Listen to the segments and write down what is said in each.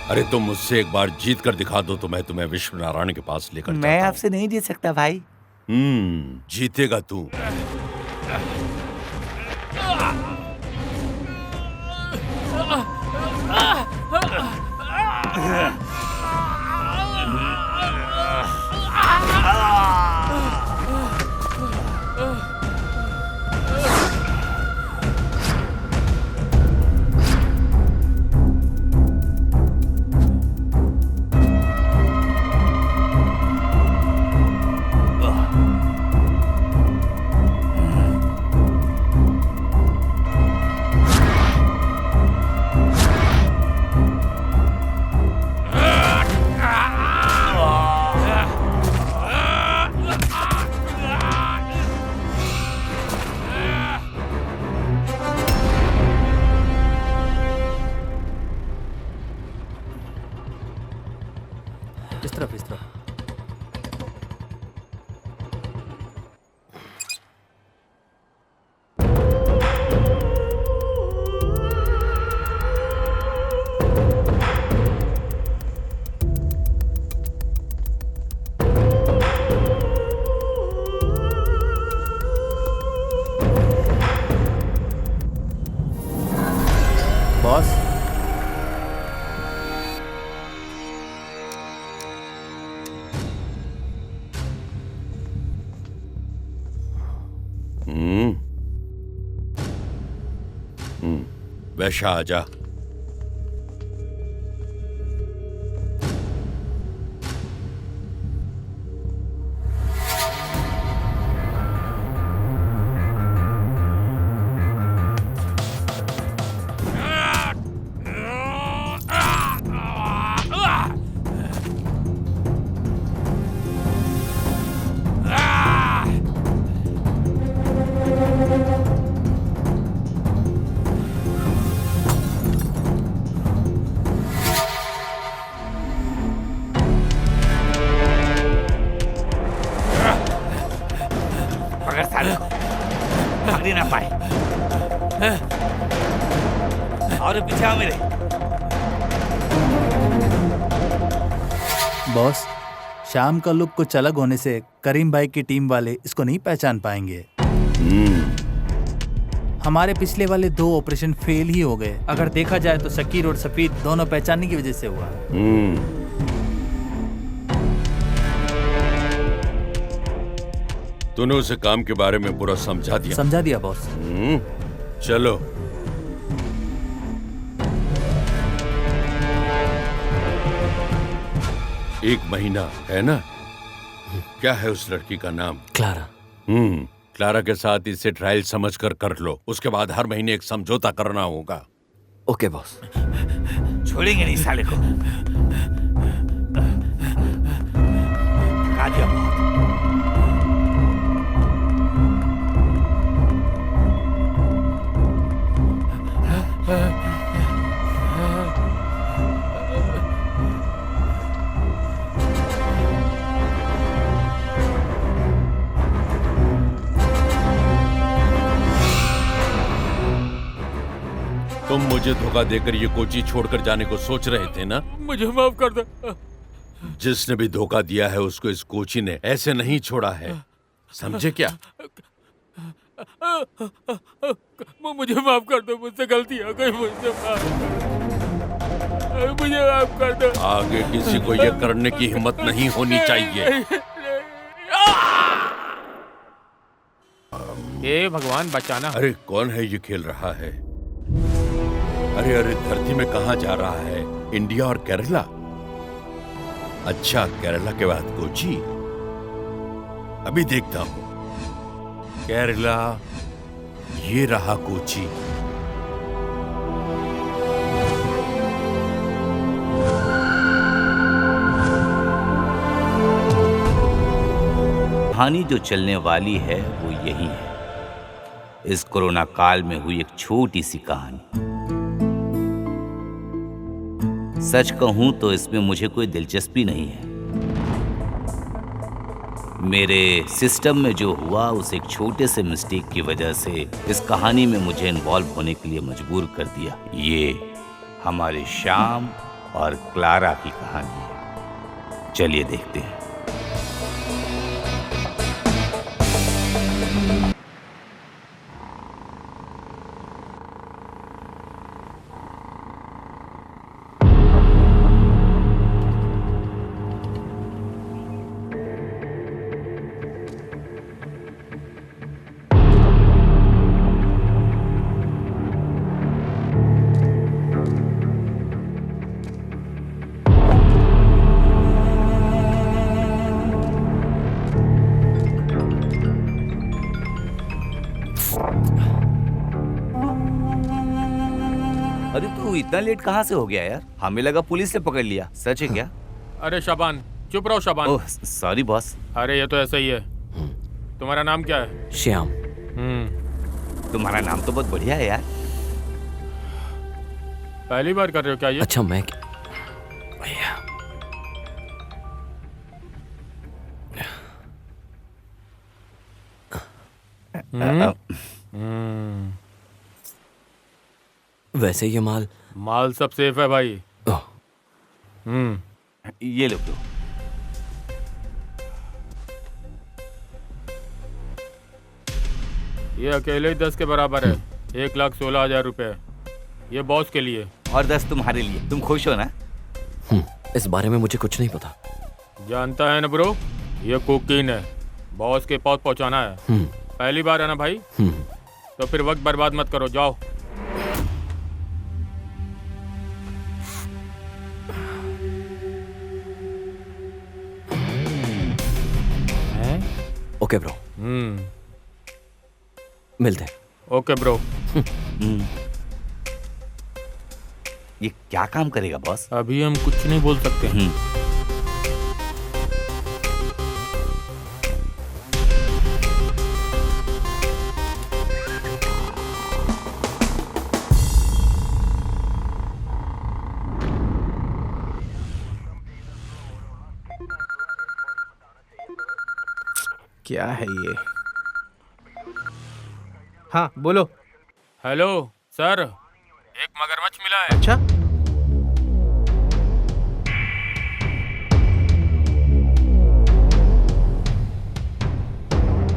अरे तुम मुझसे एक बार जीत कर दिखा दो तो मैं तुम्हें विश्व नारायण के पास लेकर मैं जाता आपसे नहीं जीत सकता भाई। जीतेगा तू। इस तरफ इस तरफ। बॉस, वैशा आजा। पकड़ साले को, पकड़ ना पाए। और पीछे आओ मेरे। बॉस, शाम का लुक कुछ अलग होने से करीम भाई की टीम वाले इसको नहीं पहचान पाएंगे। हमारे पिछले वाले 2 ऑपरेशन फेल ही हो गए। अगर देखा जाए तो शकीर और सफीद दोनों पहचानने की वजह से हुआ। तूने उसे काम के बारे में पूरा समझा दिया? समझा दिया बॉस। चलो। एक महीना है ना? क्या है उस लड़की का नाम? क्लारा। क्लारा के साथ इसे ट्रायल समझकर कर लो। उसके बाद हर महीने एक समझौता करना होगा। Okay boss. छोड़ेंगे नहीं साले को। आ जाओ। तुम मुझे धोखा देकर ये कोची छोड़कर जाने को सोच रहे थे ना? मुझे माफ कर दो। जिसने भी धोखा दिया है उसको इस कोची ने ऐसे नहीं छोड़ा है, समझे क्या? मुझे माफ कर दो, मुझसे गलती हो गई, मुझे माफ कर दो। आगे किसी को ये करने की हिम्मत नहीं होनी चाहिए। हे भगवान बचाना। अरे कौन है ये खेल रहा है? अरे अरे धरती में कहाँ जा रहा है? इंडिया और केरला? अच्छा, केरला के बाद कोची। अभी देखता हूँ। केरला, ये रहा कोची। कहानी जो चलने वाली है वो यही है। इस कोरोना काल में हुई एक छोटी सी कहानी। सच कहूं तो इसमें मुझे कोई दिलचस्पी नहीं है। मेरे सिस्टम में जो हुआ उस एक छोटे से मिस्टेक की वजह से इस कहानी में मुझे इन्वॉल्व होने के लिए मजबूर कर दिया। ये हमारे श्याम और क्लारा की कहानी है। चलिए देखते हैं। अरे तू इतना लेट कहाँ से हो गया यार? हमें लगा पुलिस ने पकड़ लिया। सच है क्या? अरे शाबान, चुप रहो शाबान। Oh sorry boss. अरे ये तो ऐसा ही है। तुम्हारा नाम क्या है? श्याम। तुम्हारा नाम तो बहुत बढ़िया है यार। पहली बार कर रहे हो क्या ये? अच्छा मैं भैया वैसे ये माल सब सेफ है भाई। ओह, ये लो ब्रो। ये अकेले ही 10 के बराबर है। 1,16,000 रुपए ये बॉस के लिए। और 10 तुम्हारे लिए। तुम खुश हो ना? इस बारे में मुझे कुछ नहीं पता। जानता है ना ब्रो, ये कोकीन है। बॉस के पास पहुंचाना है। पहली बार है ना भाई? तो फिर वक्त बर्बाद मत करो, जाओ। ओके ब्रो, मिलते हैं। Okay bro. ये क्या काम करेगा बॉस? अभी हम कुछ नहीं बोल सकते। क्या है ये? हाँ बोलो। हेलो सर, एक मगरमच्छ मिला है। अच्छा,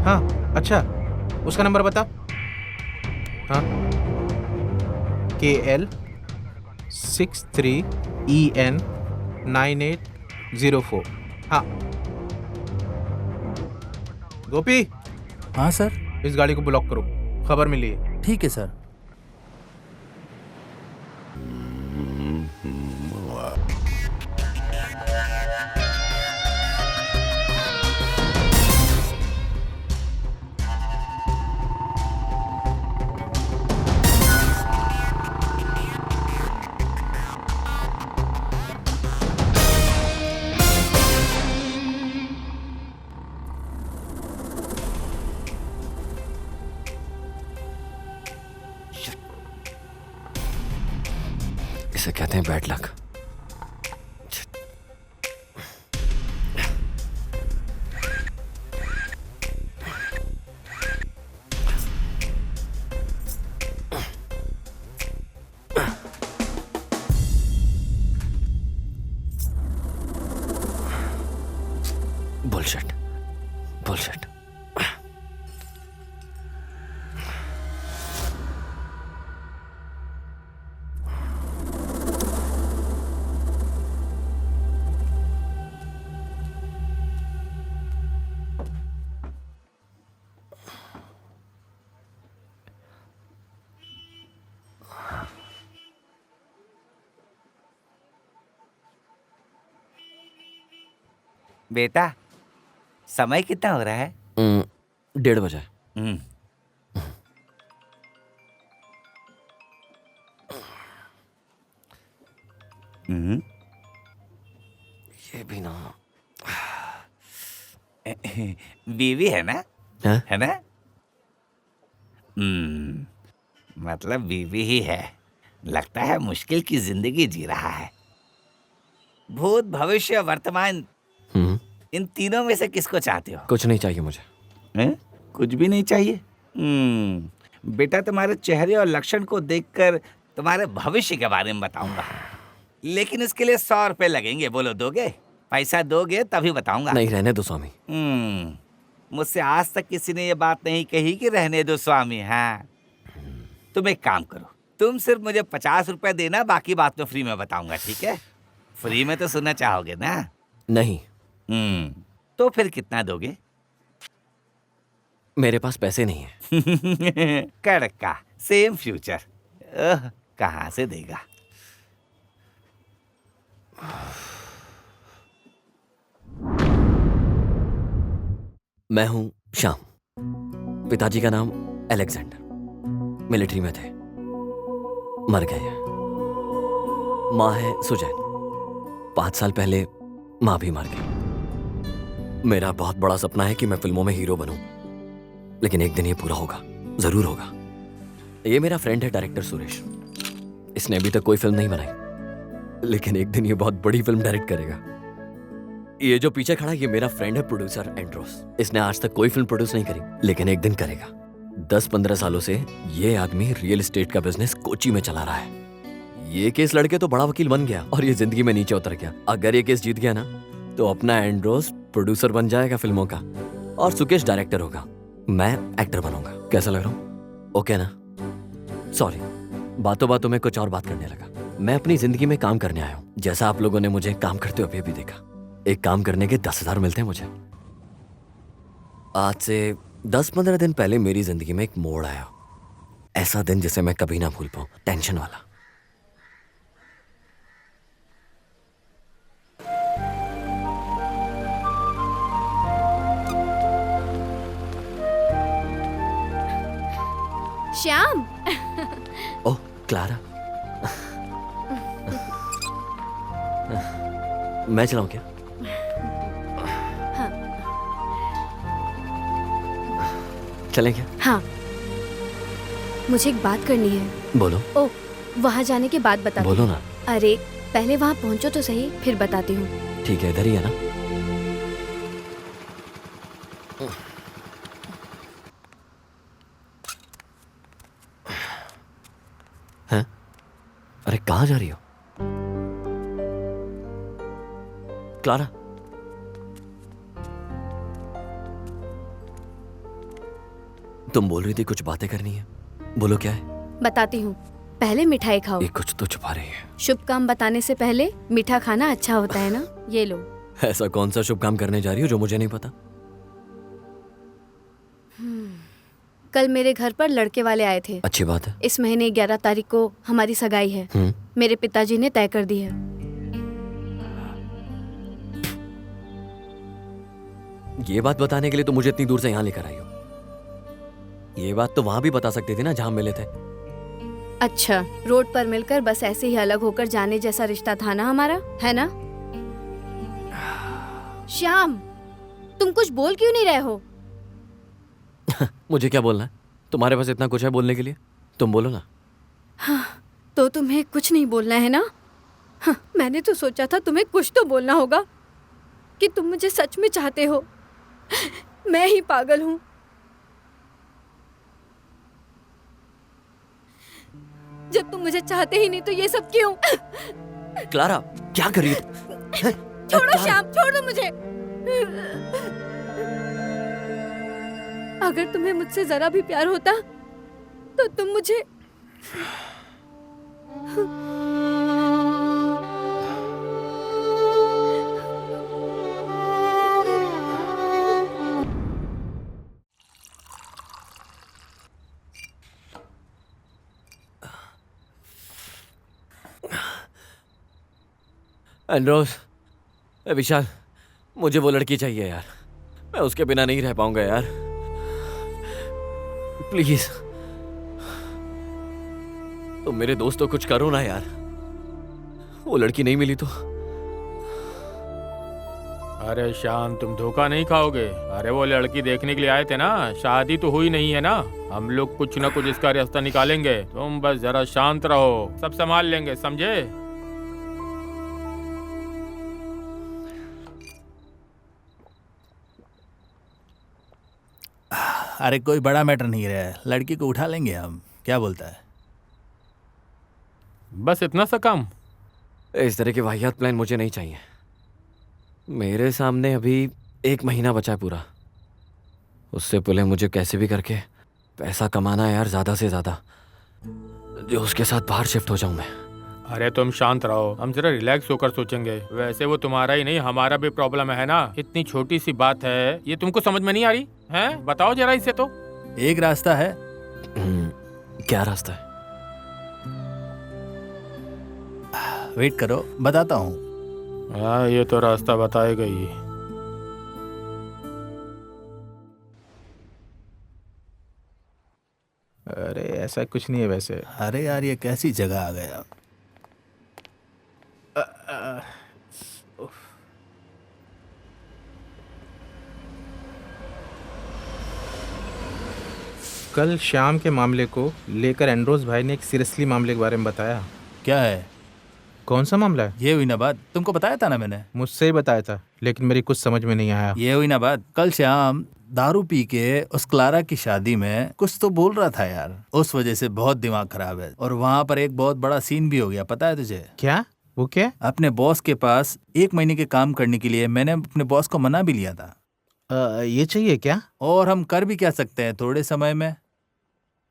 हाँ अच्छा, उसका नंबर बता। हाँ, KL63EN9804। हाँ गोपी, हाँ सर। इस गाड़ी को ब्लॉक करो, खबर मिली है। ठीक है सर। इसे कहते हैं बैड लक। Bullshit, bullshit. बेटा समय कितना हो रहा है? 1:30 बजे। ये भी ना बीवी है ना? है? है ना? मतलब बीवी ही है। लगता है मुश्किल की जिंदगी जी रहा है। भूत भविष्य वर्तमान इन तीनों में से किसको चाहते हो? कुछ नहीं चाहिए मुझे। कुछ भी नहीं चाहिए? बेटा तुम्हारे चेहरे और लक्षण को देखकर तुम्हारे भविष्य के बारे में बताऊंगा। लेकिन उसके लिए 100 रुपए लगेंगे। बोलो दोगे? पैसा दोगे तभी बताऊंगा। नहीं, रहने दो स्वामी। मुझसे आज तक किसी ने ये बात नहीं कही कि रहने दो स्वामी। हाँ, तुम एक काम करो, तुम सिर्फ मुझे 50 रुपए देना, बाकी बात तो फ्री में बताऊंगा, ठीक है? फ्री में तो सुनना चाहोगे ना? नहीं, तो फिर कितना दोगे? मेरे पास पैसे नहीं है। कड़का, सेम फ्यूचर। कहाँ से देगा? मैं हूं श्याम। पिताजी का नाम अलेक्जेंडर, मिलिट्री में थे, मर गए। माँ है सुजैन। 5 साल पहले माँ भी मर गई। मेरा बहुत बड़ा सपना है कि मैं फिल्मों में हीरो बनूं, लेकिन एक दिन ये पूरा होगा, जरूर होगा। ये मेरा फ्रेंड है डायरेक्टर सुरेश। इसने अभी तक कोई फिल्म नहीं बनाई, लेकिन एक दिन ये बहुत बड़ी फिल्म डायरेक्ट करेगा। ये जो पीछे खड़ा है, ये मेरा फ्रेंड है प्रोड्यूसर एंड्रोस। इसने आज तक कोई फिल्म प्रोड्यूस नहीं करी, लेकिन एक दिन करेगा। 10-15 सालों से ये आदमी रियल एस्टेट का बिजनेस कोची में चला रहा है। ये केस लड़के तो बड़ा वकील बन गया और ये जिंदगी में नीचे उतर गया। अगर ये केस जीत गया ना, तो अपना एंड्रोस प्रोड्यूसर बन जाएगा फिल्मों का और सुकेश डायरेक्टर होगा। मैं एक्टर बनूंगा। कैसा लग रहा हूँ? ओके ना? सॉरी, बातों बातों में कुछ और बात करने लगा। मैं अपनी जिंदगी में काम करने आया हूँ, जैसा आप लोगों ने मुझे काम करते हुए भी देखा। एक काम करने के 10,000 मिलते हैं मुझे। आज से 10-15 दिन पहले मेरी जिंदगी में एक मोड़ आया, ऐसा दिन जिसे मैं कभी ना भूल पाऊं, टेंशन वाला। श्याम। ओह क्लारा। मैं चलाऊं क्या? हाँ। चलें क्या? हाँ, मुझे एक बात करनी है। बोलो। ओ, वहाँ जाने के बाद बता। बोलो ना। अरे पहले वहाँ पहुँचो तो सही, फिर बताती हूँ। ठीक है, इधर ही है ना? हैं? अरे कहाँ जा रही हो क्लारा? तुम बोल रही थी कुछ बातें करनी है, बोलो क्या है? बताती हूँ, पहले मिठाई खाओ। ये कुछ तो छुपा रही है। शुभ काम बताने से पहले मीठा खाना अच्छा होता है ना। ये लो। ऐसा कौन सा शुभ काम करने जा रही हो जो मुझे नहीं पता? कल मेरे घर पर लड़के वाले आए थे। अच्छी बात है। इस महीने 11 तारीख को हमारी सगाई है। मेरे पिताजी ने तय कर दी है। ये बात बताने के लिए तो मुझे इतनी दूर से यहाँ लेकर आई हो। ये बात तो वहां भी बता सकती थी ना, जहां मिले थे। अच्छा, रोड पर मिलकर बस ऐसे ही अलग होकर जाने जैसा रिश्ता था ना हमारा, है ना? श्याम, तुम कुछ बोल क्यों नहीं रहे हो? मुझे क्या बोलना है? तुम्हारे पास इतना कुछ है बोलने के लिए, तुम बोलो ना। हाँ, तो तुम्हें कुछ नहीं बोलना है ना? हाँ, मैंने तो सोचा था तुम्हें कुछ तो बोलना होगा कि तुम मुझे सच में चाहते हो। मैं ही पागल हूँ। जब तुम मुझे चाहते ही नहीं तो ये सब क्यों? क्लारा, क्या कर रही हो? छोड़ो श्याम, छोड़ दो मुझे। अगर तुम्हें मुझसे जरा भी प्यार होता तो तुम मुझे एंड्रोस, विशाल, मुझे वो लड़की चाहिए यार। मैं उसके बिना नहीं रह पाऊंगा यार। प्लीज तुम मेरे दोस्त तो कुछ करो ना यार। वो लड़की नहीं मिली तो। अरे श्याम, तुम धोखा नहीं खाओगे। अरे वो लड़की देखने के लिए आए थे ना, शादी तो हुई नहीं है ना। हम लोग कुछ ना कुछ इसका रास्ता निकालेंगे। तुम बस जरा शांत रहो, सब संभाल लेंगे, समझे? अरे कोई बड़ा मैटर नहीं है, लड़की को उठा लेंगे हम। क्या बोलता है? बस इतना सा काम? इस तरह के वाहियात प्लान मुझे नहीं चाहिए। मेरे सामने अभी 1 महीना बचा है पूरा। उससे पहले मुझे कैसे भी करके पैसा कमाना है यार, ज्यादा से ज्यादा, जो उसके साथ बाहर शिफ्ट हो जाऊं मैं। अरे तुम शांत रहो, हम जरा रिलैक्स होकर सोचेंगे। वैसे वो तुम्हारा ही नहीं हमारा भी प्रॉब्लम है ना। इतनी छोटी सी बात है, ये तुमको समझ में नहीं आ रही है? बताओ जरा इसे तो। एक रास्ता है। क्या रास्ता है? वेट करो, बताता हूँ। हाँ, ये तो रास्ता बताएगा ही। अरे ऐसा कुछ नहीं है वैसे। अरे यार, ये कैसी जगह आ गया। कल शाम के मामले को लेकर एंड्रोस भाई ने एक सीरियसली मामले के बारे में बताया। क्या है? कौन सा मामला है? ये हुई ना बात, तुमको बताया था ना मैंने। मुझसे ही बताया था, लेकिन मेरी कुछ समझ में नहीं आया। ये हुई ना बात, कल शाम दारू पी के उस क्लारा की शादी में कुछ तो बोल रहा था यार। उस वजह से बहुत दिमाग खराब है। और वहाँ पर एक बहुत बड़ा सीन भी हो गया, पता है तुझे? क्या? वो क्या? अपने बॉस के पास 1 महीने के काम करने के लिए मैंने अपने बॉस को मना भी लिया था। ये चाहिए क्या? और हम कर भी क्या सकते हैं थोड़े समय में।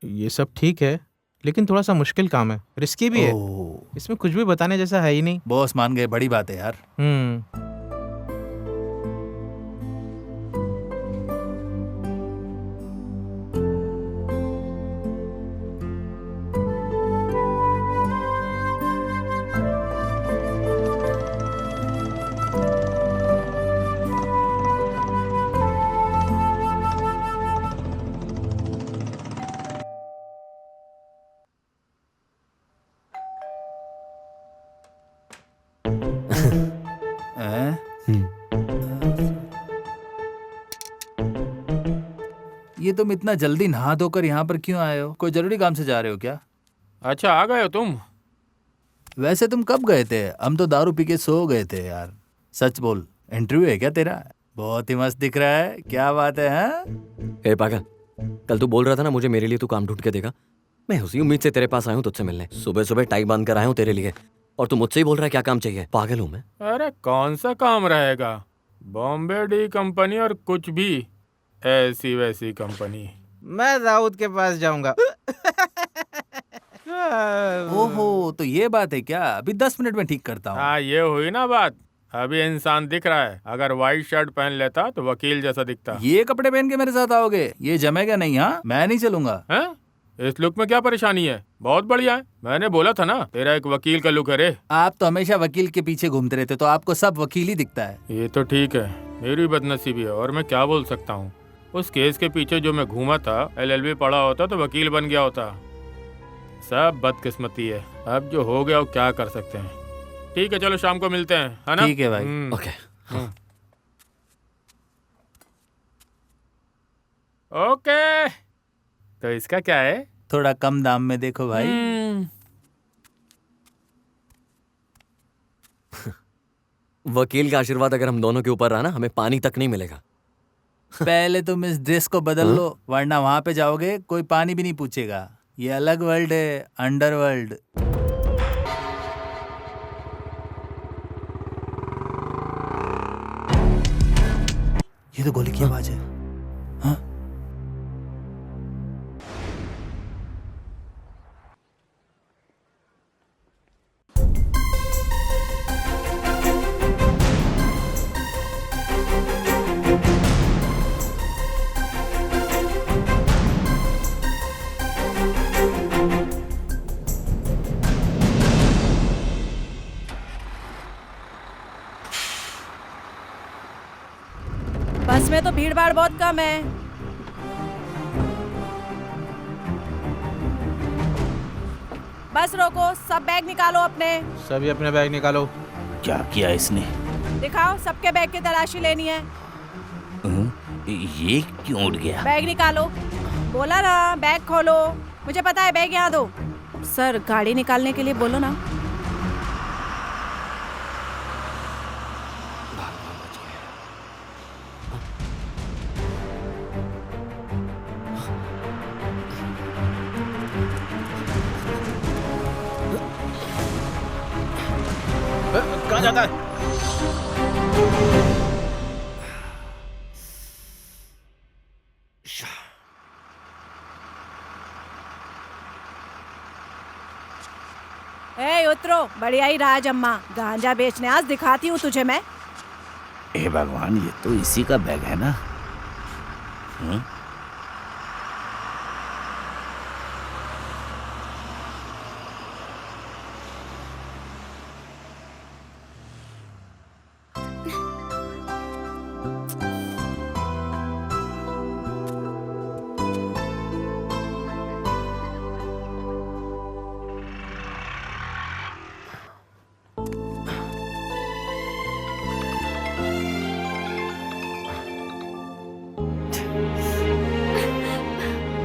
ये सब ठीक है, लेकिन थोड़ा सा मुश्किल काम है, रिस्की भी है। ओह, इसमें कुछ भी बताने जैसा है ही नहीं। बॉस मान गए, बड़ी बात है यार। हैं? ये तुम इतना जल्दी नहा धोकर यहाँ पर क्यों आए हो? कोई जरूरी काम से जा रहे हो क्या? अच्छा, आ गए हो तुम? वैसे तुम कब गए थे? हम तो दारू पी के सो गए थे यार। सच बोल, इंटरव्यू है क्या तेरा? बहुत ही मस्त दिख रहा है, क्या बात है? हाँ? ए पागल, कल तू बोल रहा था ना मुझे मेरे लिए तू काम ढूंढ के देगा। मैं उसी उम्मीद से तेरे पास आया हूँ तुझसे मिलने। सुबह सुबह टाई बांध कर आया हूँ तेरे लिए, और तू मुझसे ही बोल रहा है क्या काम चाहिए? पागल हूँ मैं? अरे कौन सा काम रहेगा? बॉम्बे डी कंपनी और कुछ भी ऐसी वैसी कंपनी। मैं दाऊद के पास जाऊंगा। ओहो, तो ये बात है क्या? अभी 10 मिनट में ठीक करता हूँ। हाँ, ये हुई ना बात। अभी इंसान दिख रहा है, अगर व्हाइट शर्ट पहन लेता तो वकील जैसा दिखता। ये कपड़े पहन के मेरे साथ आओगे? ये जमेगा नहीं। हाँ, मैं नहीं चलूंगा। हैं? इस लुक में क्या परेशानी है? बहुत बढ़िया है। मैंने बोला था ना तेरा एक वकील का लुक है रे। आप तो हमेशा वकील के पीछे घूमते रहते, तो आपको सब वकील ही दिखता है। ये तो ठीक है, मेरी बदनसीबी है और मैं क्या बोल सकता हूँ। उस केस के पीछे जो मैं घूमा था, LLB पढ़ा होता तो वकील बन गया होता। सब बदकिस्मती है। अब जो हो गया वो क्या कर सकते हैं। ठीक है, चलो शाम को मिलते हैं, है ना? ठीक है भाई। ओके। ओके, तो इसका क्या है? थोड़ा कम दाम में देखो भाई। वकील का आशीर्वाद अगर हम दोनों के ऊपर रहा ना, हमें पानी तक नहीं मिलेगा। पहले तुम इस ड्रेस को बदल लो, वरना वहां पे जाओगे कोई पानी भी नहीं पूछेगा। ये अलग वर्ल्ड है, अंडरवर्ल्ड। ये तो गोली की आवाज है। हाँ? बस में तो भीड़ भाड़ बहुत कम है। बस रोको, सब बैग निकालो अपने। सभी अपने बैग निकालो। क्या किया इसने? दिखाओ, सबके बैग की तलाशी लेनी है। ये क्यों उड़ गया? बैग निकालो। बोला ना, बैग खोलो। मुझे पता है, बैग यहाँ दो। सर, गाड़ी निकालने के लिए बोलो ना। जाता है। ए उतरो, बढ़िया ही राज अम्मा, गांजा बेचने आज दिखाती हूँ तुझे मैं। हे भगवान, ये तो इसी का बैग है ना।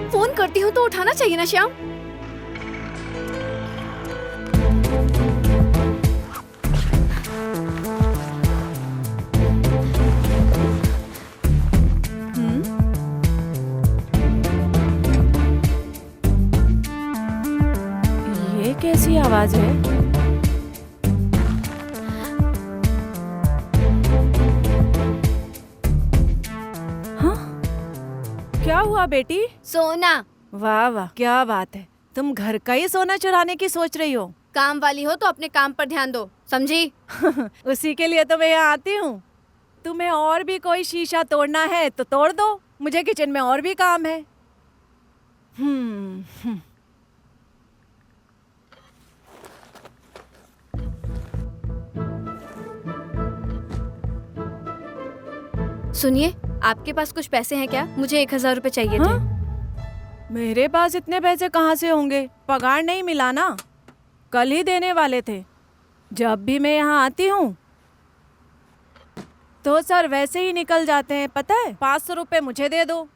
फोन करती हूँ तो उठाना चाहिए ना श्याम। ये कैसी आवाज है? हाँ? क्या हुआ बेटी? सोना। वाह वाह, क्या बात है। तुम घर का ही सोना चुराने की सोच रही हो? काम वाली हो तो अपने काम पर ध्यान दो, समझी? उसी के लिए तो मैं यहाँ आती हूँ। तुम्हें और भी कोई शीशा तोड़ना है तो तोड़ दो, मुझे किचन में और भी काम है। सुनिए, आपके पास कुछ पैसे हैं क्या? मुझे 1000 रुपए चाहिए थे। मेरे पास इतने पैसे कहाँ से होंगे? पगार नहीं मिला ना, कल ही देने वाले थे। जब भी मैं यहाँ आती हूँ तो सर वैसे ही निकल जाते हैं, पता है। 500 रुपए मुझे दे दो।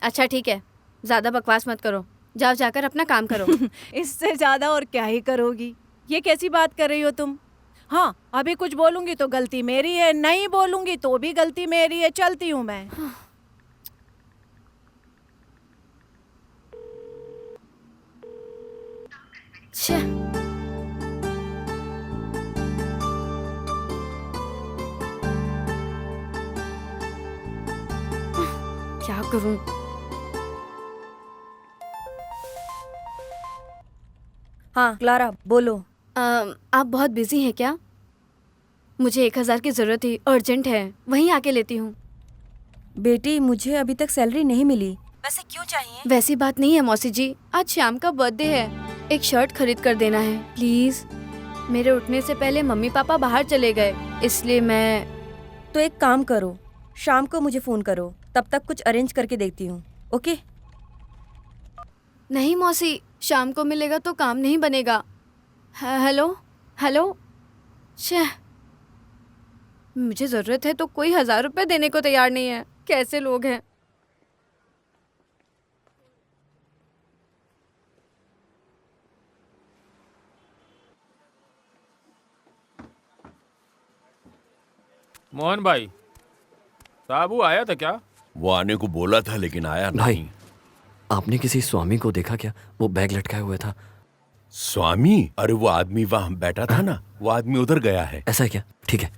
अच्छा ठीक है, ज्यादा बकवास मत करो, जाओ जाकर अपना काम करो। इससे ज्यादा और क्या ही करोगी? ये कैसी बात कर रही हो तुम? हाँ, अभी कुछ बोलूंगी तो गलती मेरी है, नहीं बोलूंगी तो भी गलती मेरी है। चलती हूँ मैं। छे। क्या करूं? हाँ क्लारा बोलो। आप बहुत बिजी हैं क्या? मुझे 1000 की जरूरत थी, अर्जेंट है, वहीं आके लेती हूँ। बेटी मुझे अभी तक सैलरी नहीं मिली। वैसे क्यों चाहिए? वैसी बात नहीं है मौसी जी, आज श्याम का बर्थडे है, एक शर्ट खरीद कर देना है प्लीज। मेरे उठने से पहले मम्मी पापा बाहर चले गए, इसलिए मैं। तो एक काम करो, शाम को मुझे फोन करो, तब तक कुछ अरेंज करके देखती हूँ। ओके? नहीं मौसी, शाम को मिलेगा तो काम नहीं बनेगा। Hello hello. छे, मुझे जरूरत है तो कोई 1000 रुपए देने को तैयार नहीं है। कैसे लोग हैं। मोहन भाई, साबू आया था क्या? वो आने को बोला था लेकिन आया भाई, नहीं। आपने किसी स्वामी को देखा क्या? वो बैग लटकाए हुए था। स्वामी? अरे वो आदमी वहां बैठा था ना, वो आदमी उधर गया है। ऐसा है क्या? ठीक है।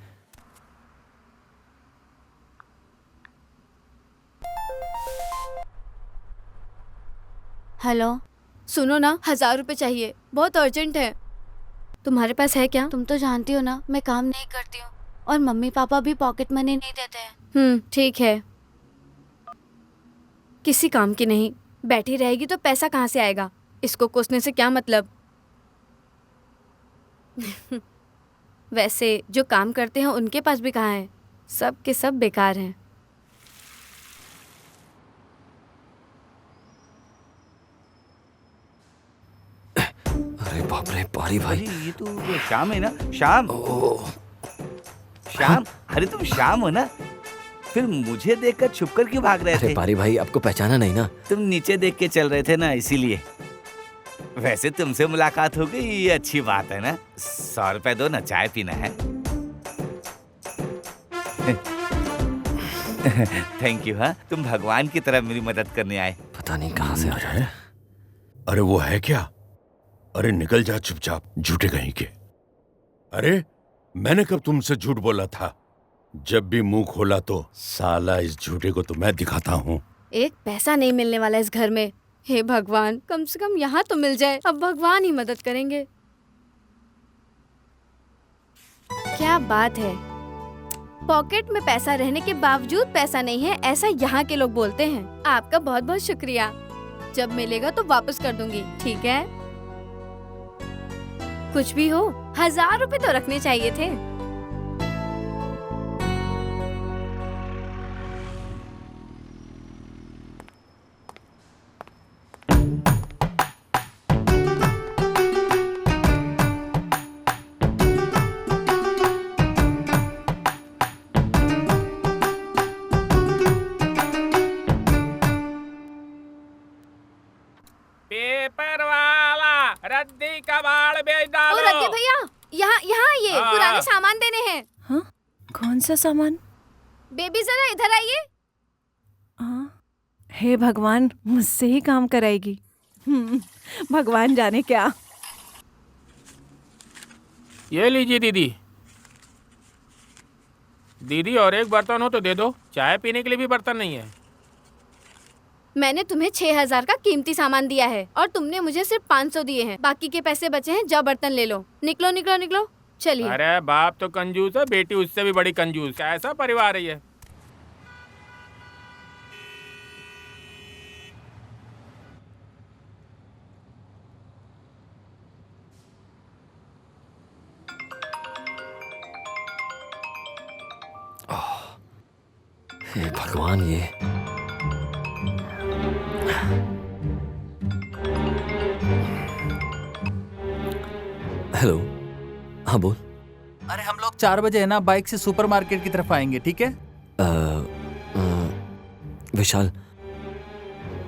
हेलो, सुनो ना, 1000 रुपए चाहिए, बहुत अर्जेंट है। तुम्हारे पास है क्या? तुम तो जानती हो ना मैं काम नहीं करती हूँ, और मम्मी पापा भी पॉकेट मनी नहीं देते हैं। ठीक है, किसी काम की नहीं, बैठी रहेगी तो पैसा कहाँ से आएगा? इसको कोसने से क्या मतलब। वैसे जो काम करते हैं उनके पास भी कहाँ है, सब के सब बेकार हैं। अरे बाप रे, पारी भाई। ये तो वो श्याम है ना? श्याम, श्याम, अरे तुम श्याम हो ना? फिर मुझे देखकर छुपकर क्यों भाग रहे अरे थे? पारी भाई, आपको पहचाना नहीं ना? तुम नीचे देख के चल रहे थे ना, इसीलिए। वैसे तुमसे मुलाकात हो गई, ये अच्छी बात है ना। 100 रुपए दो ना, चाय पीना है। Thank you. हाँ, तुम भगवान की तरह मेरी मदद करने आए। पता नहीं कहाँ से आ जाते हैं। अरे वो है क्या? अरे निकल जा चुपचाप, झूठे कहीं के। अरे मैंने कब तुमसे झूठ बोला था? जब भी मुंह खोला तो साला इस झूठे को तो मैं दिखाता हूँ। एक पैसा नहीं मिलने वाला इस घर में। हे भगवान, कम से कम यहाँ तो मिल जाए। अब भगवान ही मदद करेंगे। क्या बात है, पॉकेट में पैसा रहने के बावजूद पैसा नहीं है, ऐसा यहाँ के लोग बोलते हैं। आपका बहुत बहुत शुक्रिया। जब मिलेगा तो वापस कर दूंगी, ठीक है? कुछ भी हो, 1000 रुपए तो रखने चाहिए थे। पेपर वाला रद्दी का बाल बेच ओ डालो। रद्दी भैया, यहाँ यहाँ आइए, हाँ। पुराने सामान देने हैं। हाँ, कौन सा सामान? बेबी जरा इधर आइए। हाँ, हे भगवान, मुझसे ही काम कराएगी। भगवान जाने क्या। ये लीजिए दीदी। दीदी और एक बर्तन हो तो दे दो, चाय पीने के लिए भी बर्तन नहीं है। मैंने तुम्हें 6000 का कीमती सामान दिया है और तुमने मुझे सिर्फ 500 दिए हैं। बाकी के पैसे बचे हैं, जाओ बर्तन ले लो। निकलो निकलो निकलो, चलिए। अरे बाप तो कंजूस है, बेटी उससे भी बड़ी कंजूस। कैसा परिवार है ये? हे भगवान, ये हेलो। हाँ बोल। अरे हम लोग 4 बजे है ना बाइक से सुपरमार्केट की तरफ आएंगे, ठीक है? विशाल,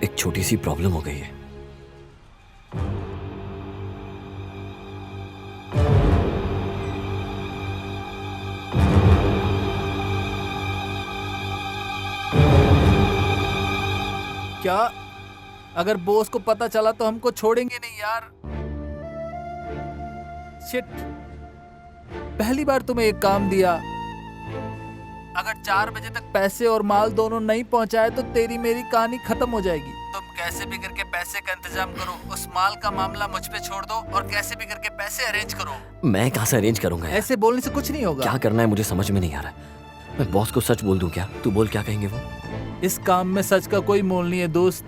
एक छोटी सी प्रॉब्लम हो गई है। क्या? अगर बॉस को पता चला तो हमको छोड़ेंगे नहीं यार। शिट, पहली बार तुम्हें एक काम दिया, अगर 4 बजे तक पैसे और माल दोनों नहीं पहुंचाए तो तेरी मेरी कहानी खत्म हो जाएगी। तुम कैसे भी करके पैसे का इंतजाम करो, उस माल का मामला मुझ पे छोड़ दो और कैसे भी करके पैसे अरेंज करो। मैं कहाँ से अरेंज करूंगा यार? ऐसे बोलने से कुछ नहीं होगा। क्या करना है मुझे समझ में नहीं आ रहा। मैं बॉस को सच बोल दूं क्या? तू बोल, क्या कहेंगे वो? इस काम में सच का कोई मोल नहीं है दोस्त।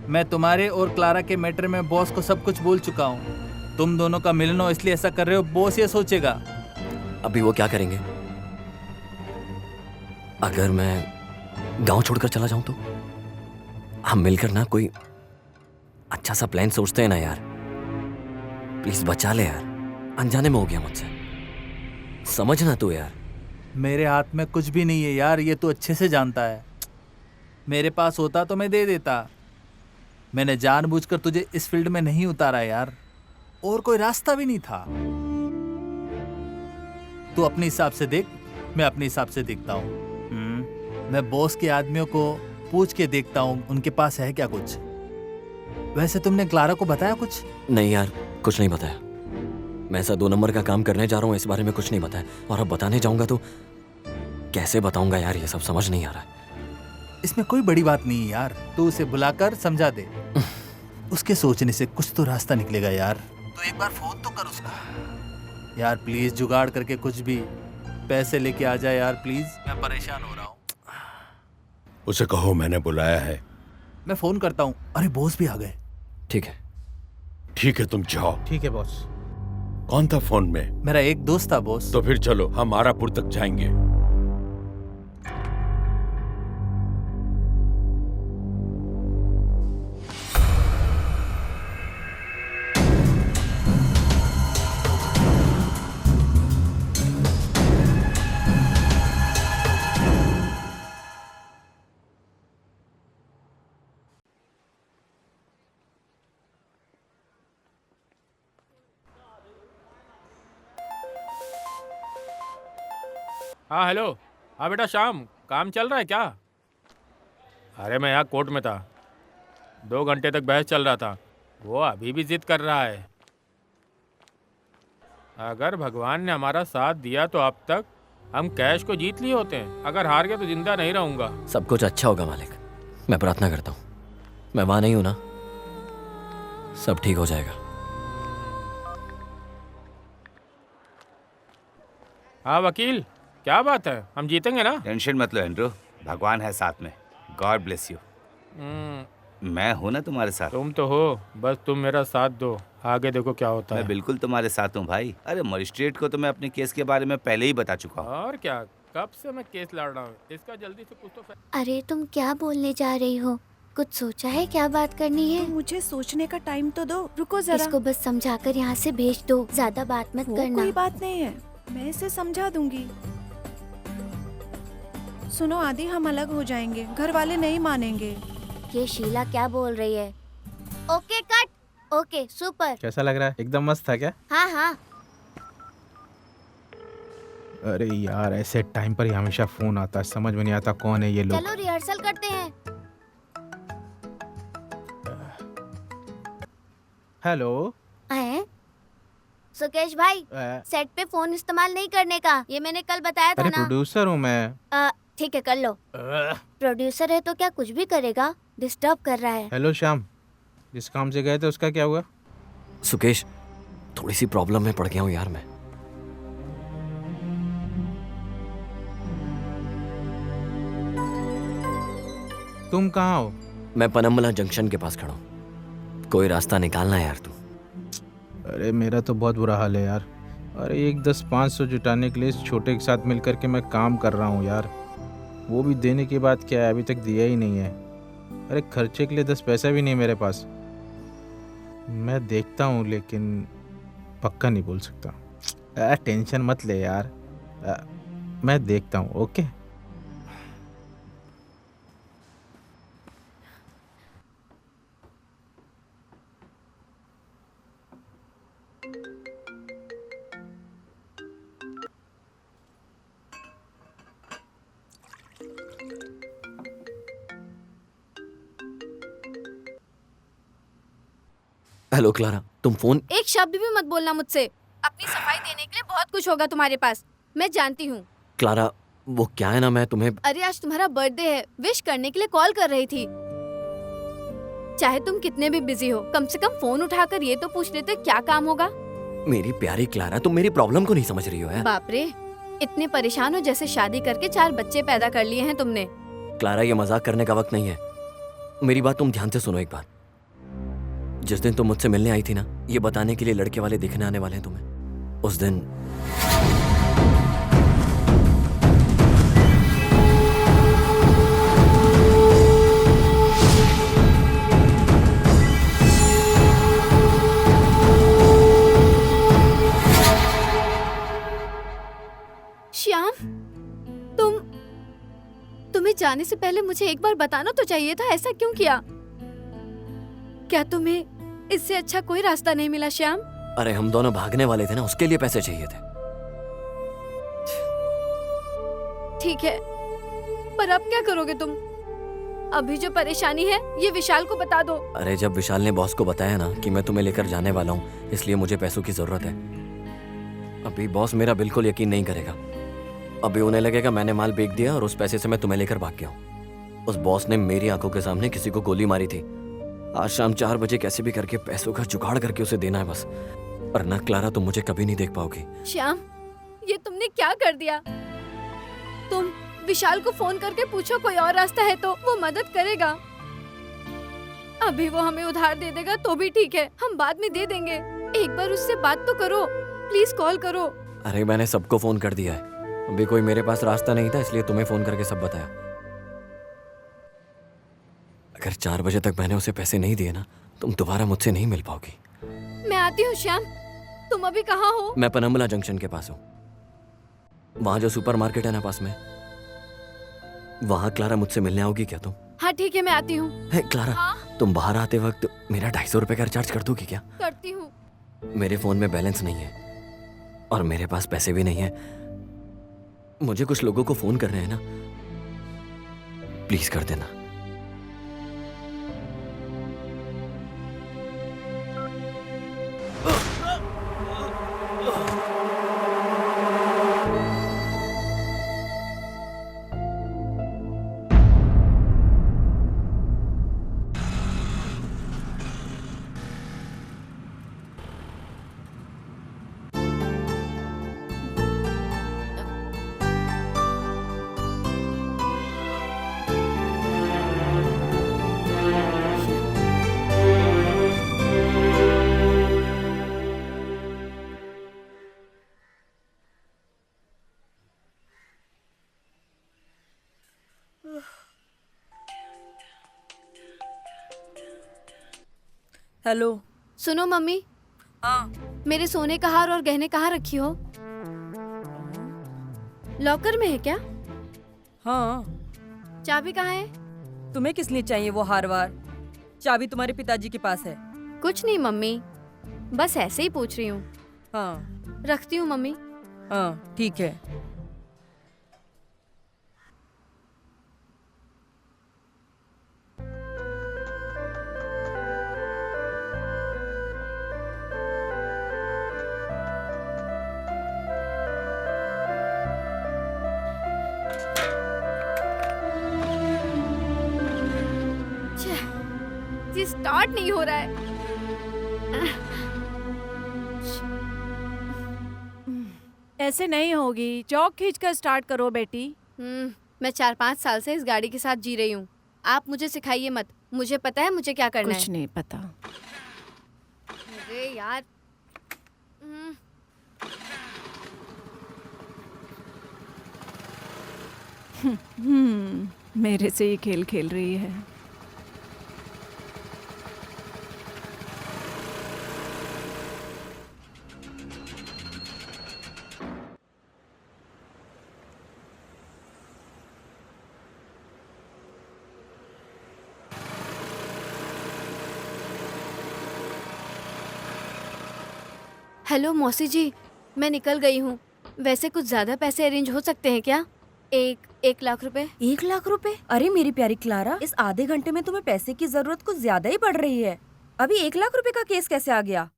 मैं तुम्हारे और क्लारा के मैटर में बॉस को सब कुछ बोल चुका हूँ। तुम दोनों का मिलना हो इसलिए ऐसा कर रहे हो, बॉस ये सोचेगा। अभी वो क्या करेंगे? अगर मैं गांव छोड़कर चला जाऊं तो? हम मिलकर ना कोई अच्छा सा प्लान सोचते हैं ना यार। प्लीज बचा ले यार, अनजाने में हो गया मुझसे, समझना तू यार। मेरे हाथ में कुछ भी नहीं है यार, ये तू अच्छे से जानता है। मेरे पास होता तो मैं दे देता। मैंने जानबूझकर तुझे इस फील्ड में नहीं उतारा यार, और कोई रास्ता भी नहीं था। तू अपने हिसाब से देख, मैं अपने हिसाब से देखता हूँ। मैं बॉस के आदमियों को पूछ के देखता हूँ उनके पास है क्या कुछ। वैसे तुमने क्लारा को बताया कुछ? नहीं यार, कुछ नहीं बताया। मैं ऐसा 2 नंबर का काम करने जा रहा हूँ, इस बारे में कुछ नहीं बताया। और अब बताने जाऊंगा तो कैसे बताऊंगा यार, ये सब समझ नहीं आ रहा है। इसमें कोई बड़ी बात नहीं है यार, तू उसे बुलाकर समझा दे। उसके सोचने से कुछ तो रास्ता निकलेगा यार। तो एक बार फोन तो कर उसका यार, प्लीज जुगाड़ करके कुछ भी पैसे लेके आ जाए यार, प्लीज। मैं परेशान हो रहा हूँ। उसे कहो मैंने बुलाया है। मैं फोन करता हूँ। अरे बॉस भी आ गए। ठीक है। ठीक है, तुम जाओ। ठीक है बॉस। कौन था फोन में? मेरा एक दोस्त था बॉस। तो फिर चलो, हम आरापुर तक जाएंगे। हाँ हेलो। हाँ बेटा श्याम, काम चल रहा है क्या? अरे मैं यहाँ कोर्ट में था, 2 घंटे तक बहस चल रहा था। वो अभी भी जिद कर रहा है। अगर भगवान ने हमारा साथ दिया तो अब तक हम कैश को जीत लिए होते हैं। अगर हार गया तो जिंदा नहीं रहूंगा। सब कुछ अच्छा होगा मालिक, मैं प्रार्थना करता हूँ। मैं वहां नहीं हूं ना, सब ठीक हो जाएगा। हाँ वकील, क्या बात है, हम जीतेंगे ना? टेंशन मत लो एंड्रू, भगवान है साथ में। God bless you. मैं हूं ना तुम्हारे साथ। तुम तो हो, बस तुम मेरा साथ दो, आगे देखो क्या होता मैं है। बिल्कुल तुम्हारे साथ हूँ भाई। अरे मजिस्ट्रेट को तो मैं अपने केस के बारे में पहले ही बता चुका हूँ। और क्या, कब से मैं केस लड़ रहा हूँ, इसका जल्दी से कुछ तो अरे तुम क्या बोलने जा रही हो? कुछ सोचा है क्या बात करनी है? मुझे सोचने का टाइम तो दो, रुको जरा। इसको बस समझाकर यहाँ से भेज दो, ज्यादा बात मत वो करना। कोई बात नहीं है, मैं इसे समझा दूंगी। सुनो आदि, हम अलग हो जाएंगे, घर वाले नहीं मानेंगे। ये शीला क्या बोल रही है? Okay cut, okay super. कैसा लग रहा है? एकदम मस्त था क्या? हाँ हाँ। अरे यार, ऐसे टाइम पर ही हमेशा फोन आता है, समझ में नहीं आता कौन है ये लोग। चलो रिहर्सल करते हैं। हेलो। हैं? सुकेश भाई, सेट पे फोन इस्तेमाल नहीं करने का, ये मैंने कल बताया था अरे ना। प्रोड्यूसर हूँ मैं। ठीक है कर लो। प्रोड्यूसर है तो क्या कुछ भी करेगा? डिस्टर्ब कर रहा है। हेलो श्याम, जिस काम से गए थे उसका क्या हुआ? सुकेश, थोड़ी सी प्रॉब्लम में पड़ गया हूँ यार मैं। तुम कहाँ हो? मैं पनम्बला जंक्शन के पास खड़ा हूँ, कोई रास्ता निकालना है यार तू। अरे मेरा तो बहुत बुरा हाल है यार। अरे 1 10 500 जुटाने के लिए इस छोटे के साथ मिलकर के मैं काम कर रहा हूँ यार। वो भी देने के बाद क्या है, अभी तक दिया ही नहीं है। अरे खर्चे के लिए 10 पैसा भी नहीं मेरे पास। मैं देखता हूँ लेकिन पक्का नहीं बोल सकता। टेंशन मत ले यार, मैं देखता हूँ। ओके। हेलो क्लारा, तुम फोन। एक शब्द भी मत बोलना मुझसे। अपनी सफाई देने के लिए बहुत कुछ होगा तुम्हारे पास, मैं जानती हूँ। क्लारा, वो क्या है ना, मैं तुम्हें। अरे आज तुम्हारा बर्थडे है, विश करने के लिए कॉल कर रही थी। चाहे तुम कितने भी बिजी हो, कम से कम फोन उठाकर ये तो पूछ लेते क्या काम होगा। मेरी प्यारी क्लारा, तुम मेरी प्रॉब्लम को नहीं समझ रही हो यार। बाप रे, इतने परेशान हो जैसे शादी करके 4 बच्चे पैदा कर लिए हैं तुमने। क्लारा, ये मजाक करने का वक्त नहीं है। मेरी बात तुम ध्यान से सुनो एक बार। जिस दिन तुम मुझसे मिलने आई थी ना, ये बताने के लिए लड़के वाले दिखने आने वाले हैं तुम्हें, उस दिन श्याम, तुम्हें जाने से पहले मुझे एक बार बताना तो चाहिए था, ऐसा क्यों किया? क्या तुम्हें इससे अच्छा कोई रास्ता नहीं मिला श्याम? अरे हम दोनों भागने वाले थे ना, उसके लिए पैसे चाहिए थे। ठीक है, पर अब क्या करोगे तुम? अभी जो परेशानी है ये विशाल को बता दो। अरे जब विशाल ने बॉस को बताया ना कि मैं तुम्हें लेकर जाने वाला हूँ, इसलिए मुझे पैसों की जरूरत है। अभी बॉस मेरा बिल्कुल यकीन नहीं करेगा। अभी उन्हें लगेगा मैंने माल बेच दिया और उस पैसे से मैं तुम्हें लेकर भाग गया हूँ। उस बॉस ने मेरी आंखों के सामने किसी को गोली मारी थी। आज शाम 4 बजे कैसे भी करके पैसों का जुगाड़ करके उसे देना है बस, वरना क्लारा तुम मुझे कभी नहीं देख पाओगी। श्याम, ये तुमने क्या कर दिया? तुम विशाल को फोन करके पूछो कोई और रास्ता है तो वो मदद करेगा। अभी वो हमें उधार दे देगा तो भी ठीक है, हम बाद में दे देंगे। एक बार उससे बात तो करो, प्लीज कॉल करो। अरे मैंने सबको फोन कर दिया है, अभी कोई मेरे पास रास्ता नहीं था, इसलिए तुम्हें फोन करके सब बताया। अगर 4 बजे तक मैंने उसे पैसे नहीं दिए ना, तुम दोबारा मुझसे नहीं मिल पाओगी। मैं आती हूँ श्याम, तुम अभी कहाँ हो? मैं पनम्बला जंक्शन के पास हूँ, वहाँ जो सुपरमार्केट है ना पास में, वहाँ क्लारा मुझसे मिलने आओगी क्या तुम? हाँ ठीक है, मैं आती हूँ। है क्लारा, हाँ? तुम बाहर आते वक्त मेरा 250 रुपए का रिचार्ज कर दोगी क्या? करती हूँ। मेरे फोन में बैलेंस नहीं है और मेरे पास पैसे भी नहीं है। मुझे कुछ लोगों को फोन करने हैं ना, प्लीज कर देना। हेलो। सुनो मम्मी, हाँ। मेरे सोने का हार और गहने कहाँ रखी हो? लॉकर में है क्या? हाँ। चाबी कहाँ है? तुम्हें किस लिए चाहिए वो हार वार? चाबी तुम्हारे पिताजी के पास है। कुछ नहीं मम्मी, बस ऐसे ही पूछ रही हूँ। हाँ। रखती हूँ मम्मी। हाँ ठीक है। ये स्टार्ट नहीं हो रहा है। ऐसे नहीं होगी, चौक खींच कर स्टार्ट करो बेटी। मैं 4-5 साल से इस गाड़ी के साथ जी रही हूँ। आप मुझे सिखाइए मत, मुझे पता है मुझे क्या करना है। कुछ नहीं पता। अरे यार। मेरे से ये खेल खेल रही है। हेलो मौसी जी, मैं निकल गई हूँ। वैसे कुछ ज्यादा पैसे अरेंज हो सकते हैं क्या? 1 लाख रुपए। 1 लाख रुपए? अरे मेरी प्यारी क्लारा, इस आधे घंटे में तुम्हें पैसे की जरूरत कुछ ज्यादा ही पड़ रही है। अभी 1 लाख रुपए का केस कैसे आ गया?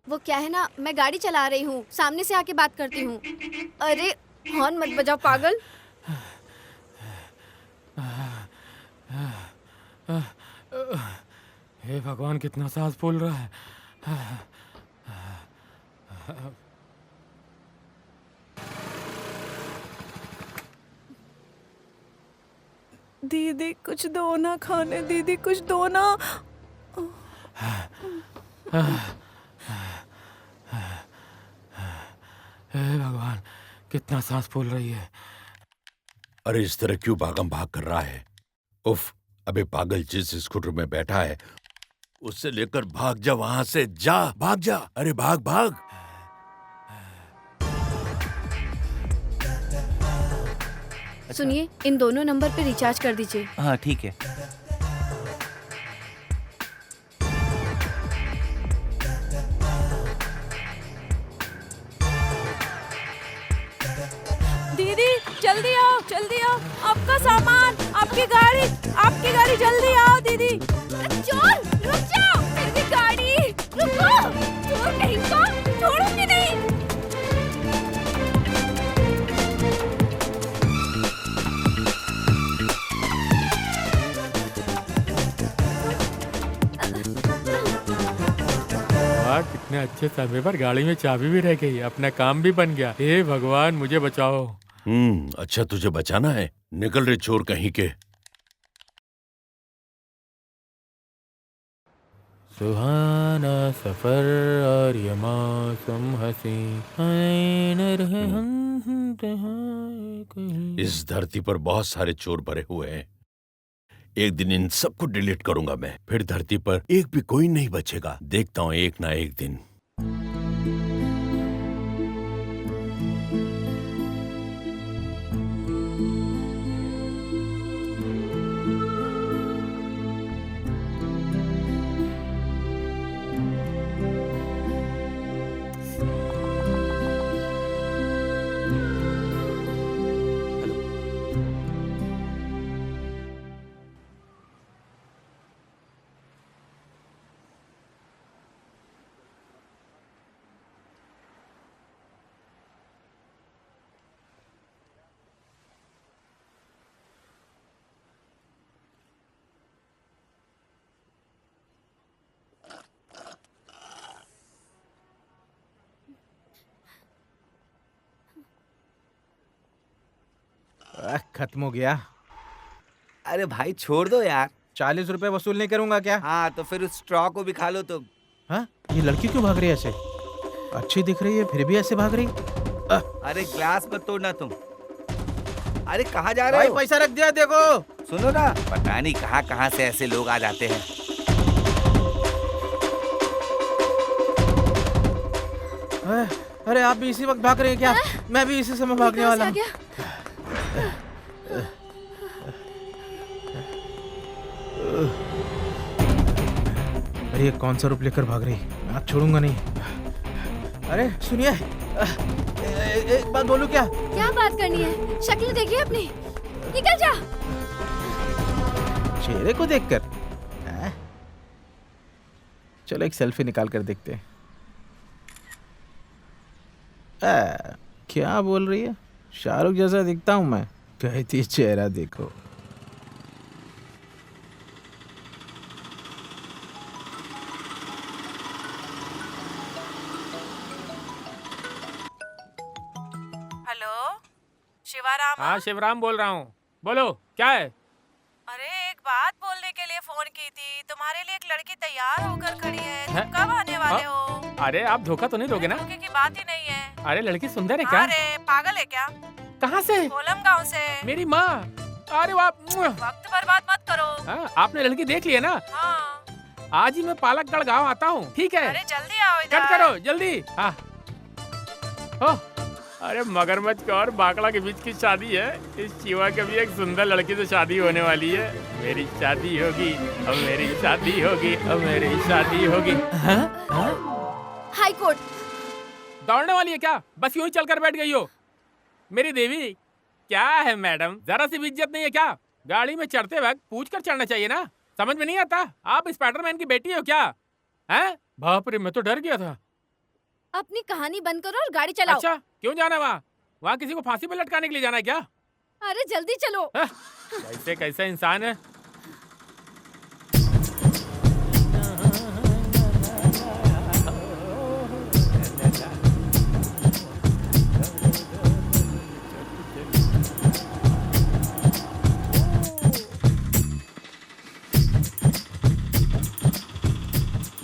वो क्या है ना, मैं गाड़ी चला रही हूँ, सामने से आके बात करती हूँ। अरे हॉर्न मत बजाओ पागल। हे भगवान, कितना सांस फूल रहा है। दीदी कुछ दो ना खाने, दीदी कुछ दो ना। हे भगवान, कितना सांस फूल रही है। अरे इस तरह क्यों भागम भाग कर रहा है? उफ, अबे पागल, जिस स्कूटर में बैठा है उससे लेकर भाग जा, वहां से जा, भाग जा। अरे भाग भाग। सुनिए, इन दोनों नंबर पे रिचार्ज कर दीजिए। हाँ ठीक है। दीदी जल्दी आओ, जल्दी आओ, आपका सामान, आपकी गाड़ी जल्दी आओ दीदी। चोर रुक जाओ, मेरी गाड़ी रुको। चोर कहीं का, छोड़ूंगी नहीं। वाह, कितने अच्छे समय पर गाड़ी में चाबी भी रह गई, अपना काम भी बन गया। हे भगवान, मुझे बचाओ। अच्छा तुझे बचाना है? निकल रे चोर कहीं के। सुहाना सफर और ये मौसम हसी, आए न रहे हम तहाँ कहीं। इस धरती पर बहुत सारे चोर भरे हुए हैं। एक दिन इन सबको डिलीट करूंगा मैं, फिर धरती पर एक भी कोई नहीं बचेगा। देखता हूँ एक ना एक दिन। खत्म हो गया। अरे भाई छोड़ दो यार। 40 रुपए वसूल नहीं करूंगा क्या? हाँ तो फिर उस स्ट्रॉ को भी खा लो तुम। हाँ, ये लड़की क्यों भाग रही है ऐसे? अच्छी दिख रही है फिर भी ऐसे भाग रही। अरे ग्लास मत तोड़ना तुम। अरे कहाँ जा रहे भाई हो? पैसा रख दिया देखो। सुनो ना, पता नहीं कहाँ कहाँ से ऐसे लोग आ जाते हैं। अरे आप भी इसी वक्त भाग रहे हैं क्या? मैं भी इसी समय भागने कहाँ से वाला आ हूँ। गया? अरे ये कौन सा रूप लेकर भाग रही? मैं आप छोड़ूंगा नहीं। अरे सुनिए, एक बात बोलूं क्या? क्या बात करनी है? शक्ल देखिए अपनी, निकल जा। चेहरे को देखकर हैं? चलो एक सेल्फी निकाल कर देखते हैं। क्या बोल रही है? शाहरुख जैसा दिखता हूँ मैं? कहती चेहरा देखो। हेलो, शिवाराम। हाँ शिवराम बोल रहा हूँ, बोलो क्या है? अरे एक बात बोलने के लिए फोन की थी। तुम्हारे लिए एक लड़की तैयार होकर खड़ी है। तुम हैं? कब आने वाले हाँ? हो? अरे आप धोखा तो नहीं दोगे ना? धोखे की बात ही नहीं है। अरे लड़की सुंदर है क्या? अरे पागल है क्या? कहाँ से? कोलम गांव से। मेरी माँ। अरे वाह। वक्त बर्बाद मत करो। हाँ, आपने लड़की देख ली है ना? हाँ। आज ही मैं पालकगढ़ गांव आता हूँ, ठीक है? अरे जल्दी आओ इधर। कट करो जल्दी। हाँ। ओह, अरे मगरमच्छ का और बाकड़ा के बीच की शादी है। इस चीवा के भी एक सुंदर लड़की से शादी होने वाली है। मेरी शादी होगी, अब मेरी शादी होगी, अब मेरी शादी होगी। हाँ? हाँ? High court. दौड़ने वाली है क्या? बस यूं ही चलकर बैठ गई हो? मेरी देवी, क्या है मैडम, जरा सी भी इज्जत नहीं है क्या? गाड़ी में चढ़ते वक्त पूछ कर चढ़ना चाहिए ना? समझ में नहीं आता? आप स्पाइडरमैन की बेटी हो क्या? हैं? बाप रे, मैं तो डर गया था। अपनी कहानी बंद करो और गाड़ी चलाओ। अच्छा, क्यों जाना है वहाँ? वहाँ किसी को फांसी पे लटकाने के लिए जाना है क्या? अरे जल्दी चलो। कैसे कैसा इंसान है?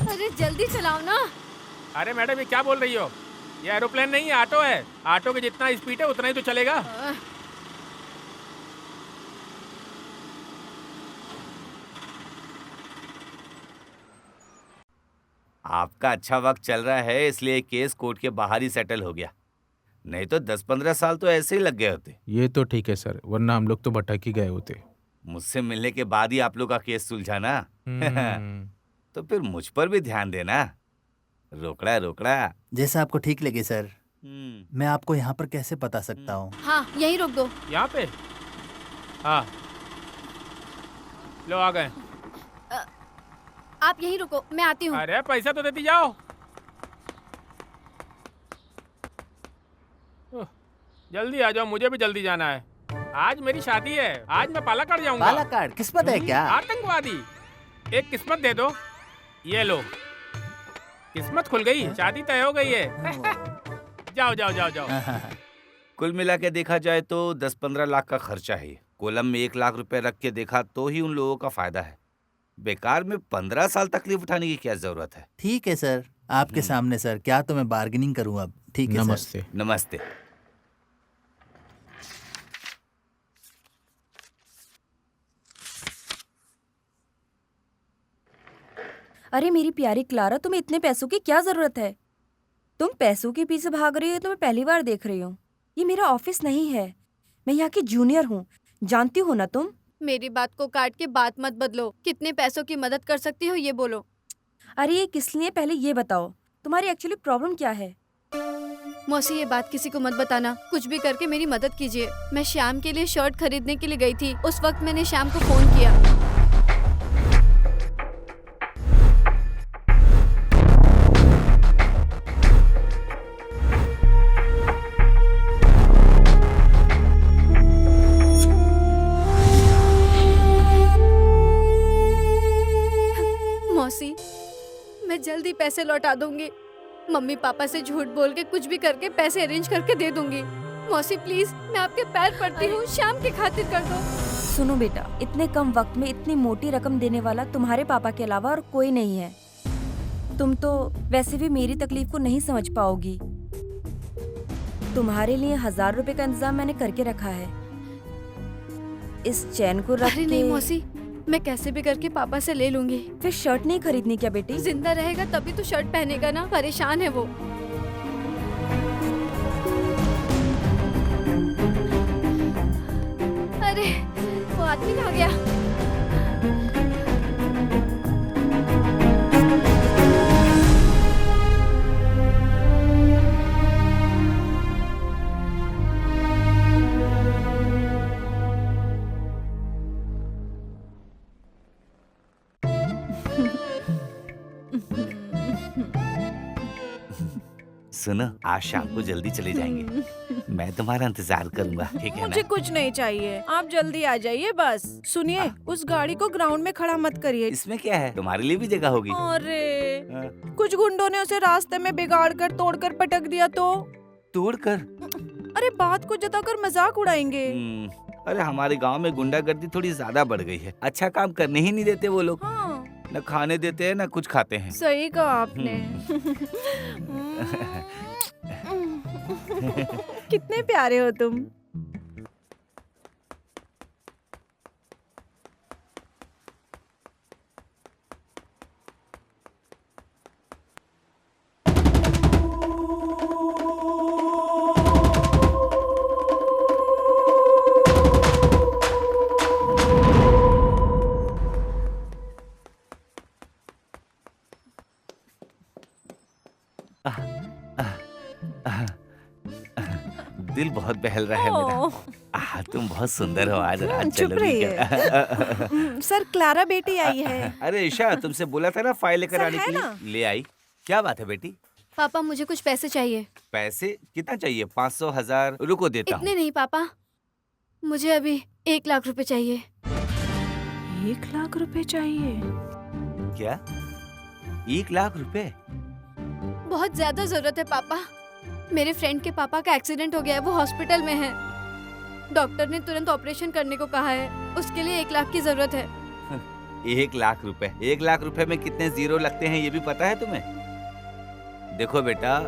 अरे जल्दी चलाओ ना। अरे मैडम ये क्या बोल रही हो? ये एरोप्लेन नहीं है, ऑटो है। ऑटो के जितना स्पीड है उतना ही तो चलेगा। आपका अच्छा वक्त चल रहा है इसलिए केस कोर्ट के बाहर ही सेटल हो गया, नहीं तो 10-15 साल तो ऐसे ही लग गए होते। ये तो ठीक है सर, वरना हम लोग तो भटक ही गए होते। मुझसे मिलने के बाद ही आप लोग का केस सुलझाना। तो फिर मुझ पर भी ध्यान देना। रोकड़ा रोकड़ा। जैसा आपको ठीक लगे सर। मैं आपको यहाँ पर कैसे बता सकता हूँ? हाँ यहीं रोक दो। यहाँ पे? हाँ, लो आ गए। आप यहीं रुको, मैं आती हूँ। अरे पैसा तो देती जाओ। जल्दी आ जाओ, मुझे भी जल्दी जाना है। आज मेरी शादी है, आज मैं पालकगढ़ जाऊंगा। पालकगढ़ किस्मत है क्या? आतंकवादी, एक किस्मत दे दो। ये लो, किस्मत खुल गई, शादी तय हो गई है। जाओ जाओ जाओ जाओ। कुल मिला के देखा जाए तो 10-15 लाख का खर्चा है। कोलम में 1 लाख रुपए रख के देखा तो ही उन लोगों का फायदा है। बेकार में 15 साल तकलीफ उठाने की क्या जरूरत है? ठीक है सर, आपके सामने सर, क्या तो मैं बार्गेनिंग करूँ अब? ठीक है नमस्ते। सर। नमस्ते। अरे मेरी प्यारी क्लारा, तुम्हें इतने पैसों की क्या जरूरत है? तुम पैसों के पीछे भाग रही हो तो मैं पहली बार देख रही हूँ। ये मेरा ऑफिस नहीं है, मैं यहाँ की जूनियर हूँ, जानती हो ना तुम? मेरी बात को काट के बात मत बदलो। कितने पैसों की मदद कर सकती हो ये बोलो। अरे ये किस लिए, पहले ये बताओ तुम्हारी एक्चुअली प्रॉब्लम क्या है? मौसी ये बात किसी को मत बताना। कुछ भी करके मेरी मदद कीजिए। मैं श्याम के लिए शर्ट खरीदने के लिए गई थी। उस वक्त मैंने श्याम को फोन किया। मौसी मैं जल्दी पैसे लौटा दूंगी। मम्मी पापा से झूठ बोल के कुछ भी करके पैसे अरेंज करके दे दूंगी। मौसी प्लीज, मैं आपके पैर पड़ती हूँ, शाम की खातिर कर दो। सुनो बेटा, इतने कम वक्त में इतनी मोटी रकम देने वाला तुम्हारे पापा के अलावा और कोई नहीं है। तुम तो वैसे भी मेरी तकलीफ को नहीं समझ पाओगी। तुम्हारे लिए 1000 रुपए का इंतजाम मैंने करके रखा है। इस चैन को रख अरे के नहीं मौसी, मैं कैसे भी करके पापा से ले लूंगी। फिर शर्ट नहीं खरीदनी क्या बेटी? जिंदा रहेगा तभी तो शर्ट पहनेगा ना, परेशान है वो। अरे वो आदमी कहाँ गया? सुनो, आज शाम को जल्दी चले जाएंगे। मैं तुम्हारा इंतजार करूंगा, ठीक है मुझे ना? कुछ नहीं चाहिए, आप जल्दी आ जाइए बस। सुनिए, उस गाड़ी को ग्राउंड में खड़ा मत करिए। इसमें क्या है, तुम्हारे लिए भी जगह होगी। अरे हाँ। कुछ गुंडों ने उसे रास्ते में बिगाड़ कर तोड़ कर पटक दिया तो? तोड़ कर? अरे बात को जताकर मजाक उड़ाएंगे। अरे हमारे गांव में गुंडागर्दी थोड़ी ज्यादा बढ़ गई है। अच्छा काम करने ही नहीं देते वो लोग। हाँ, न खाने देते हैं न कुछ खाते हैं। सही कहा आपने। कितने प्यारे हो तुम। दिल बहुत बहल रहा है मेरा। तुम बहुत सुंदर हो आज। रात चुप चलोगी रहिए। क्या? सर, क्लारा बेटी आई है। अरे ईशा, तुमसे बोला था ना फाइल लेकर सर, आने है के लिए। ना? ले आई। क्या बात है बेटी? पापा मुझे कुछ पैसे चाहिए। पैसे कितना चाहिए? 500, 1000? रुको देता हूँ। इतने नहीं पापा, मुझे अभी 1 लाख रुपए चाहिए। 1 लाख रुपए चाहिए? क्या? 1 लाख रुपए? बहुत ज्यादा जरूरत है पापा। मेरे फ्रेंड के पापा का एक्सीडेंट हो गया है, वो हॉस्पिटल में है। डॉक्टर ने तुरंत ऑपरेशन करने को कहा है। उसके लिए 1 लाख की जरूरत है। 1 लाख रुपए? 1 लाख रुपए में कितने जीरो लगते हैं ये भी पता है तुम्हें? देखो बेटा,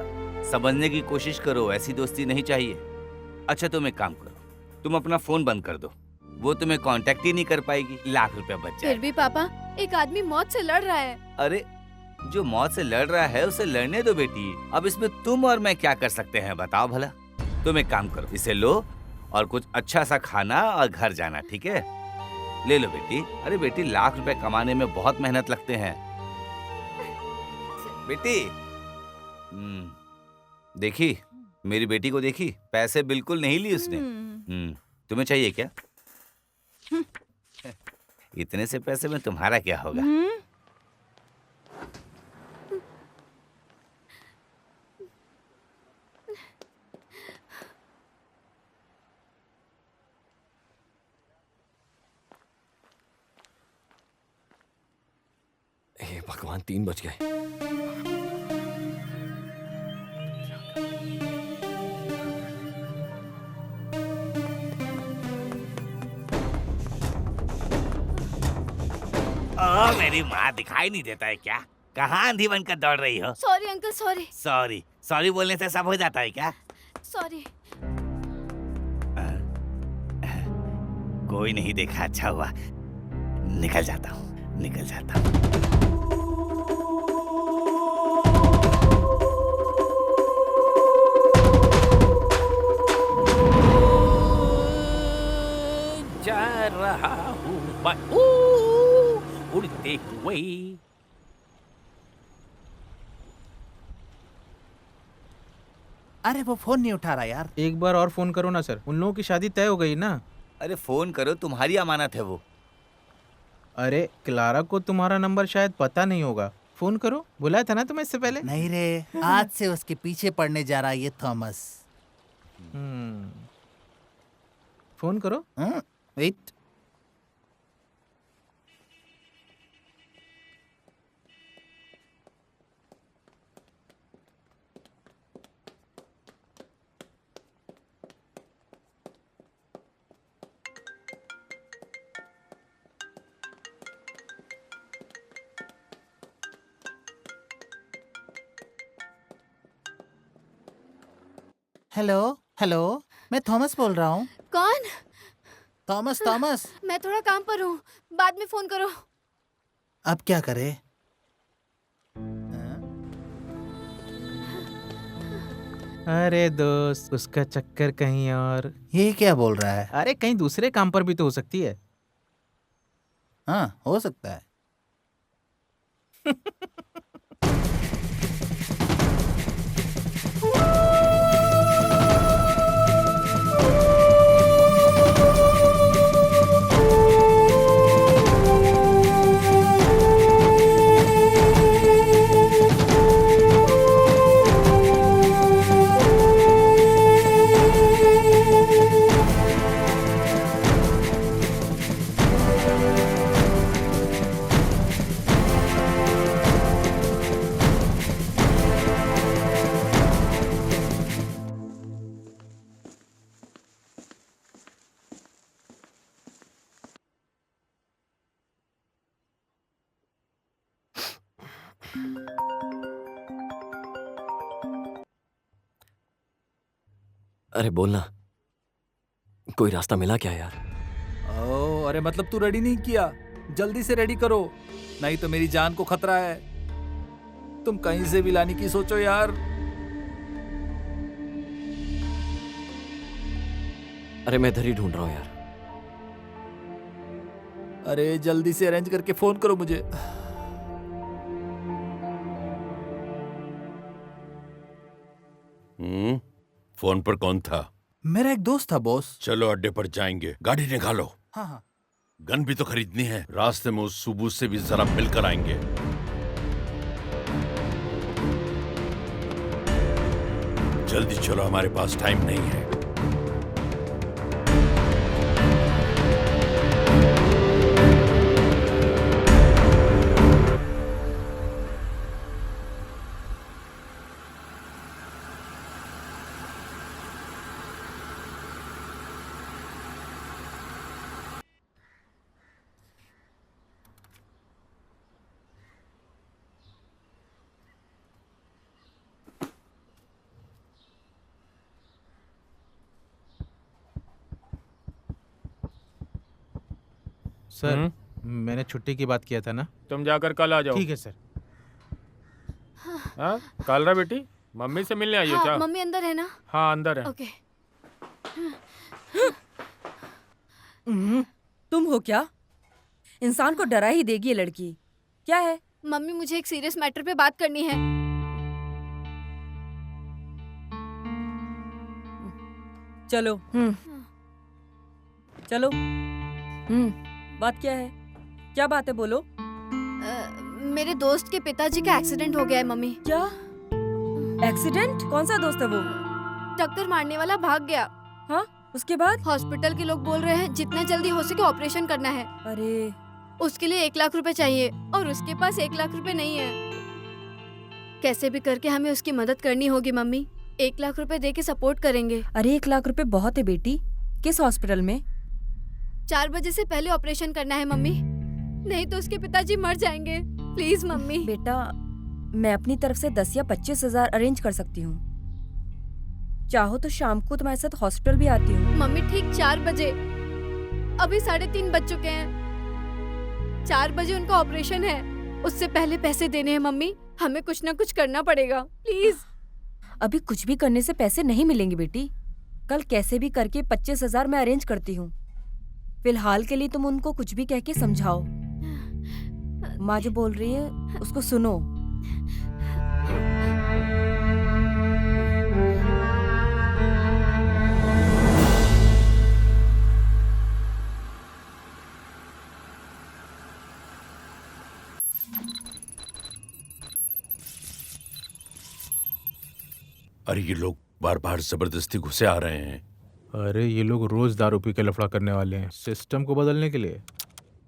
समझने की कोशिश करो, ऐसी दोस्ती नहीं चाहिए। अच्छा तुम एक काम करो, तुम अपना फोन बंद कर दो, वो तुम्हें कांटेक्ट ही नहीं कर पाएगी। 1 लाख रुपए बच फिर जाए। भी पापा, एक आदमी मौत से लड़ रहा है। अरे जो मौत से लड़ रहा है उसे लड़ने दो बेटी। अब इसमें तुम और मैं क्या कर सकते हैं बताओ भला। तुम एक काम करो, इसे लो और कुछ अच्छा सा खाना और घर जाना, ठीक है? ले लो बेटी। अरे बेटी, 1 लाख रुपए कमाने में बहुत मेहनत लगते हैं बेटी। देखी मेरी बेटी को, देखी पैसे बिल्कुल नहीं लिए उसने। तुम्हें चाहिए क्या? इतने से पैसे में तुम्हारा क्या होगा? हे भगवान, 3 बज गए। मेरी माँ, दिखाई नहीं देता है क्या? कहाँ अंधी बनकर दौड़ रही हो? Sorry uncle, sorry. Sorry? Sorry बोलने से सब हो जाता है क्या? सॉरी। कोई नहीं देखा, अच्छा हुआ। निकल जाता हूँ, निकल जाता हूँ। जा रहा हूँ मैं उड़ते हुए। अरे वो फोन नहीं उठा रहा यार। एक बार और फोन करो ना सर, उन लोगों की शादी तय हो गई ना। अरे फोन करो, तुम्हारी अमानत है वो। अरे क्लारा को तुम्हारा नंबर शायद पता नहीं होगा, फोन करो। बुलाया था ना तुम्हें इससे पहले। नहीं रे, आज से उसके पीछे पड़ने जा रहा है ये थॉमस। फोन करो। वेट। हेलो हेलो, मैं थॉमस बोल रहा हूँ। कौन? Thomas Thomas. मैं थोड़ा काम पर हूँ, बाद में फोन करो। अब क्या करे? अरे दोस्त, उसका चक्कर कहीं और। ये क्या बोल रहा है? अरे कहीं दूसरे काम पर भी तो हो सकती है। हाँ, हो सकता है। अरे बोलना, कोई रास्ता मिला क्या यार? ओ, अरे मतलब तू रेडी नहीं किया? जल्दी से रेडी करो, नहीं तो मेरी जान को खतरा है। तुम कहीं से भी लाने की सोचो यार। अरे मैं इधर ही ढूंढ रहा हूँ यार। अरे जल्दी से अरेंज करके फोन करो मुझे। फोन पर कौन था? मेरा एक दोस्त था बॉस। चलो अड्डे पर जाएंगे, गाड़ी निकालो। हाँ हाँ। गन भी तो खरीदनी है, रास्ते में उस सुबह से भी जरा मिलकर आएंगे। जल्दी चलो, हमारे पास टाइम नहीं है। सर, मैंने छुट्टी की बात किया था ना। तुम जाकर कल आ जाओ। ठीक है सर। हाँ, कालरा बेटी, मम्मी से मिलने आई हो हाँ, क्या? मम्मी अंदर है ना? हाँ अंदर है। ओके। तुम हो क्या? इंसान को डरा ही देगी ये लड़की। क्या है? मम्मी मुझे एक सीरियस मैटर पे बात करनी है। चलो। चलो। बात क्या है? क्या बात है, बोलो। मेरे दोस्त के पिताजी का एक्सीडेंट हो गया है मम्मी। क्या एक्सीडेंट? कौन सा दोस्त है वो? टक्कर मारने वाला भाग गया। हाँ, उसके बाद? हॉस्पिटल के लोग बोल रहे हैं जितना जल्दी हो सके ऑपरेशन करना है। अरे, उसके लिए 1 लाख रुपए चाहिए और उसके पास 1 लाख रुपए नहीं है। कैसे भी करके हमें उसकी मदद करनी होगी मम्मी। 1 लाख रुपए दे के सपोर्ट करेंगे। अरे 1 लाख रुपए बहुत है बेटी। किस हॉस्पिटल में? 4 बजे से पहले ऑपरेशन करना है मम्मी, नहीं तो उसके पिताजी मर जाएंगे। Please mummy. बेटा, मैं अपनी तरफ से 10 या 25 हजार अरेंज कर सकती हूँ। चाहो तो शाम को तुम्हारे साथ हॉस्पिटल भी आती हूँ। मम्मी ठीक 4 बजे। अभी 3:30 बज चुके हैं। 4 बजे उनका ऑपरेशन है, उससे पहले पैसे देने हैं मम्मी। हमें कुछ ना कुछ करना पड़ेगा, प्लीज। अभी कुछ भी करने से पैसे नहीं मिलेंगे बेटी। कल कैसे भी करके 25 हजार मैं अरेंज करती हूँ। फिलहाल के लिए तुम उनको कुछ भी कह के समझाओ। माँ जो बोल रही है उसको सुनो। अरे ये लोग बार बार जबरदस्ती घुसे आ रहे हैं। अरे ये लोग रोज दारू पी के लफड़ा करने वाले हैं, सिस्टम को बदलने के लिए।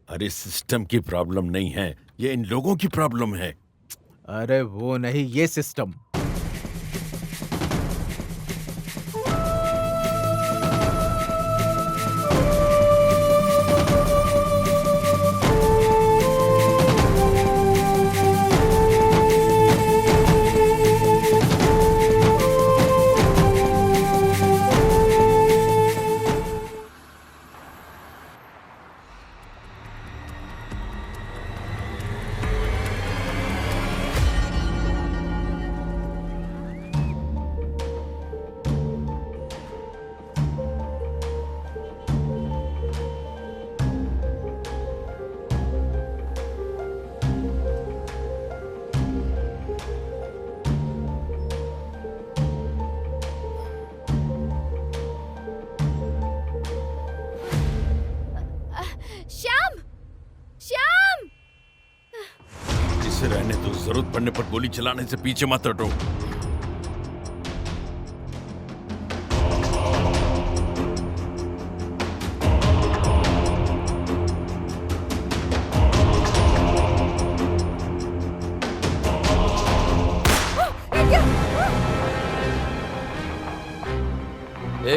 अरे सिस्टम की प्रॉब्लम नहीं है, ये इन लोगों की प्रॉब्लम है। अरे वो नहीं, ये सिस्टम। से रहने दो, जरूरत पड़ने पर गोली चलाने से पीछे मत हटो।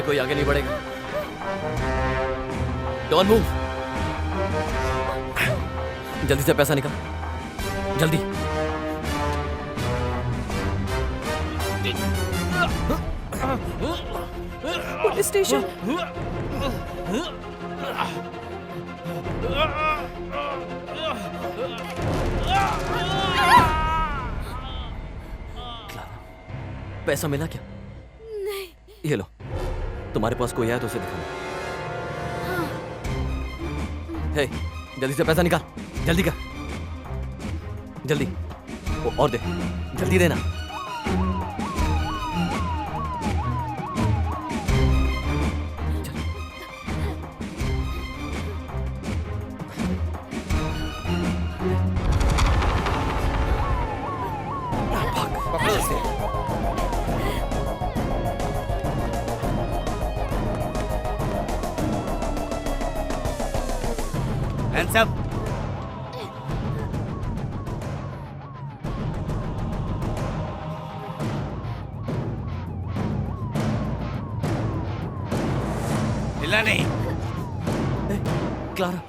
कोई आगे नहीं बढ़ेगा। Don't move. जल्दी से पैसा निकाल, जल्दी। Police station. पैसा मिला क्या? नहीं। ये लो, तुम्हारे पास कोई आया तो उसे दिखाओ। हे, जल्दी से पैसा निकाल, जल्दी कर, जल्दी। और दे, जल्दी देना। Hands up. हिला नहीं। Clara,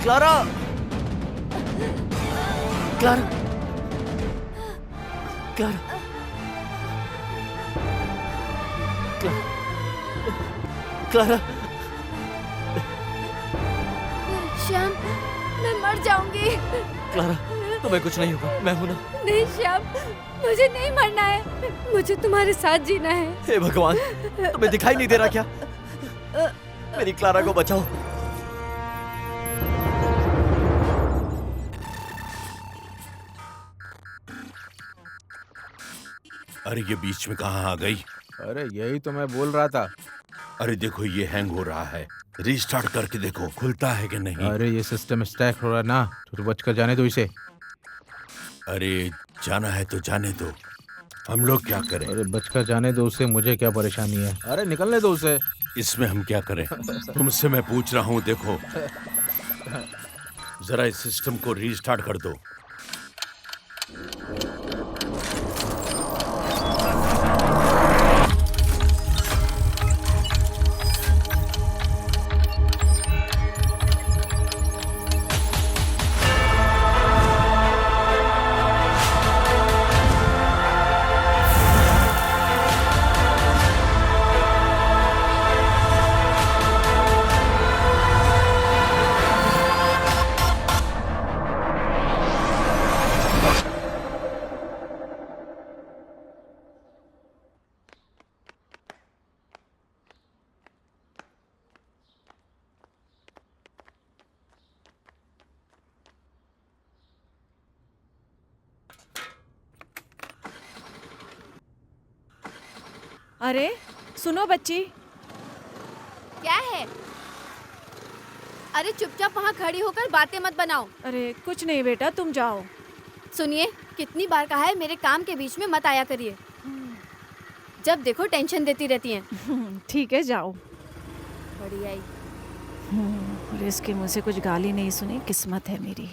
Clara, Clara, Clara, Clara. Shyam, मैं मर जाऊंगी। क्लारा, तुम्हें कुछ नहीं होगा, मैं हूं ना। नहीं श्याम, मुझे नहीं मरना है, मुझे तुम्हारे साथ जीना है। हे भगवान, तुम्हें दिखाई नहीं दे रहा क्या? मेरी क्लारा को बचाओ। अरे ये बीच में कहाँ आ गई? अरे यही तो मैं बोल रहा था। अरे देखो ये हैंग हो रहा है, रीस्टार्ट करके देखो खुलता है कि नहीं। अरे ये सिस्टम स्टैक हो रहा है ना, तो बचकर जाने दो इसे। अरे जाना है तो जाने दो, हम लोग क्या करें? अरे बचकर जाने दो उसे, मुझे क्या परेशानी है। अरे निकलने दो उसे। इसमें हम क्या करें? तुमसे मैं पूछ रहा हूँ, देखो जरा इस सिस्टम को रीस्टार्ट कर दो। अरे सुनो बच्ची। क्या है? अरे चुपचाप वहाँ खड़ी होकर बातें मत बनाओ। अरे कुछ नहीं बेटा, तुम जाओ। सुनिए, कितनी बार कहा है मेरे काम के बीच में मत आया करिए। जब देखो टेंशन देती रहती हैं। ठीक है, जाओ। बढ़िया ही। पुलिस के मुंह से कुछ गाली नहीं सुनी, किस्मत है मेरी।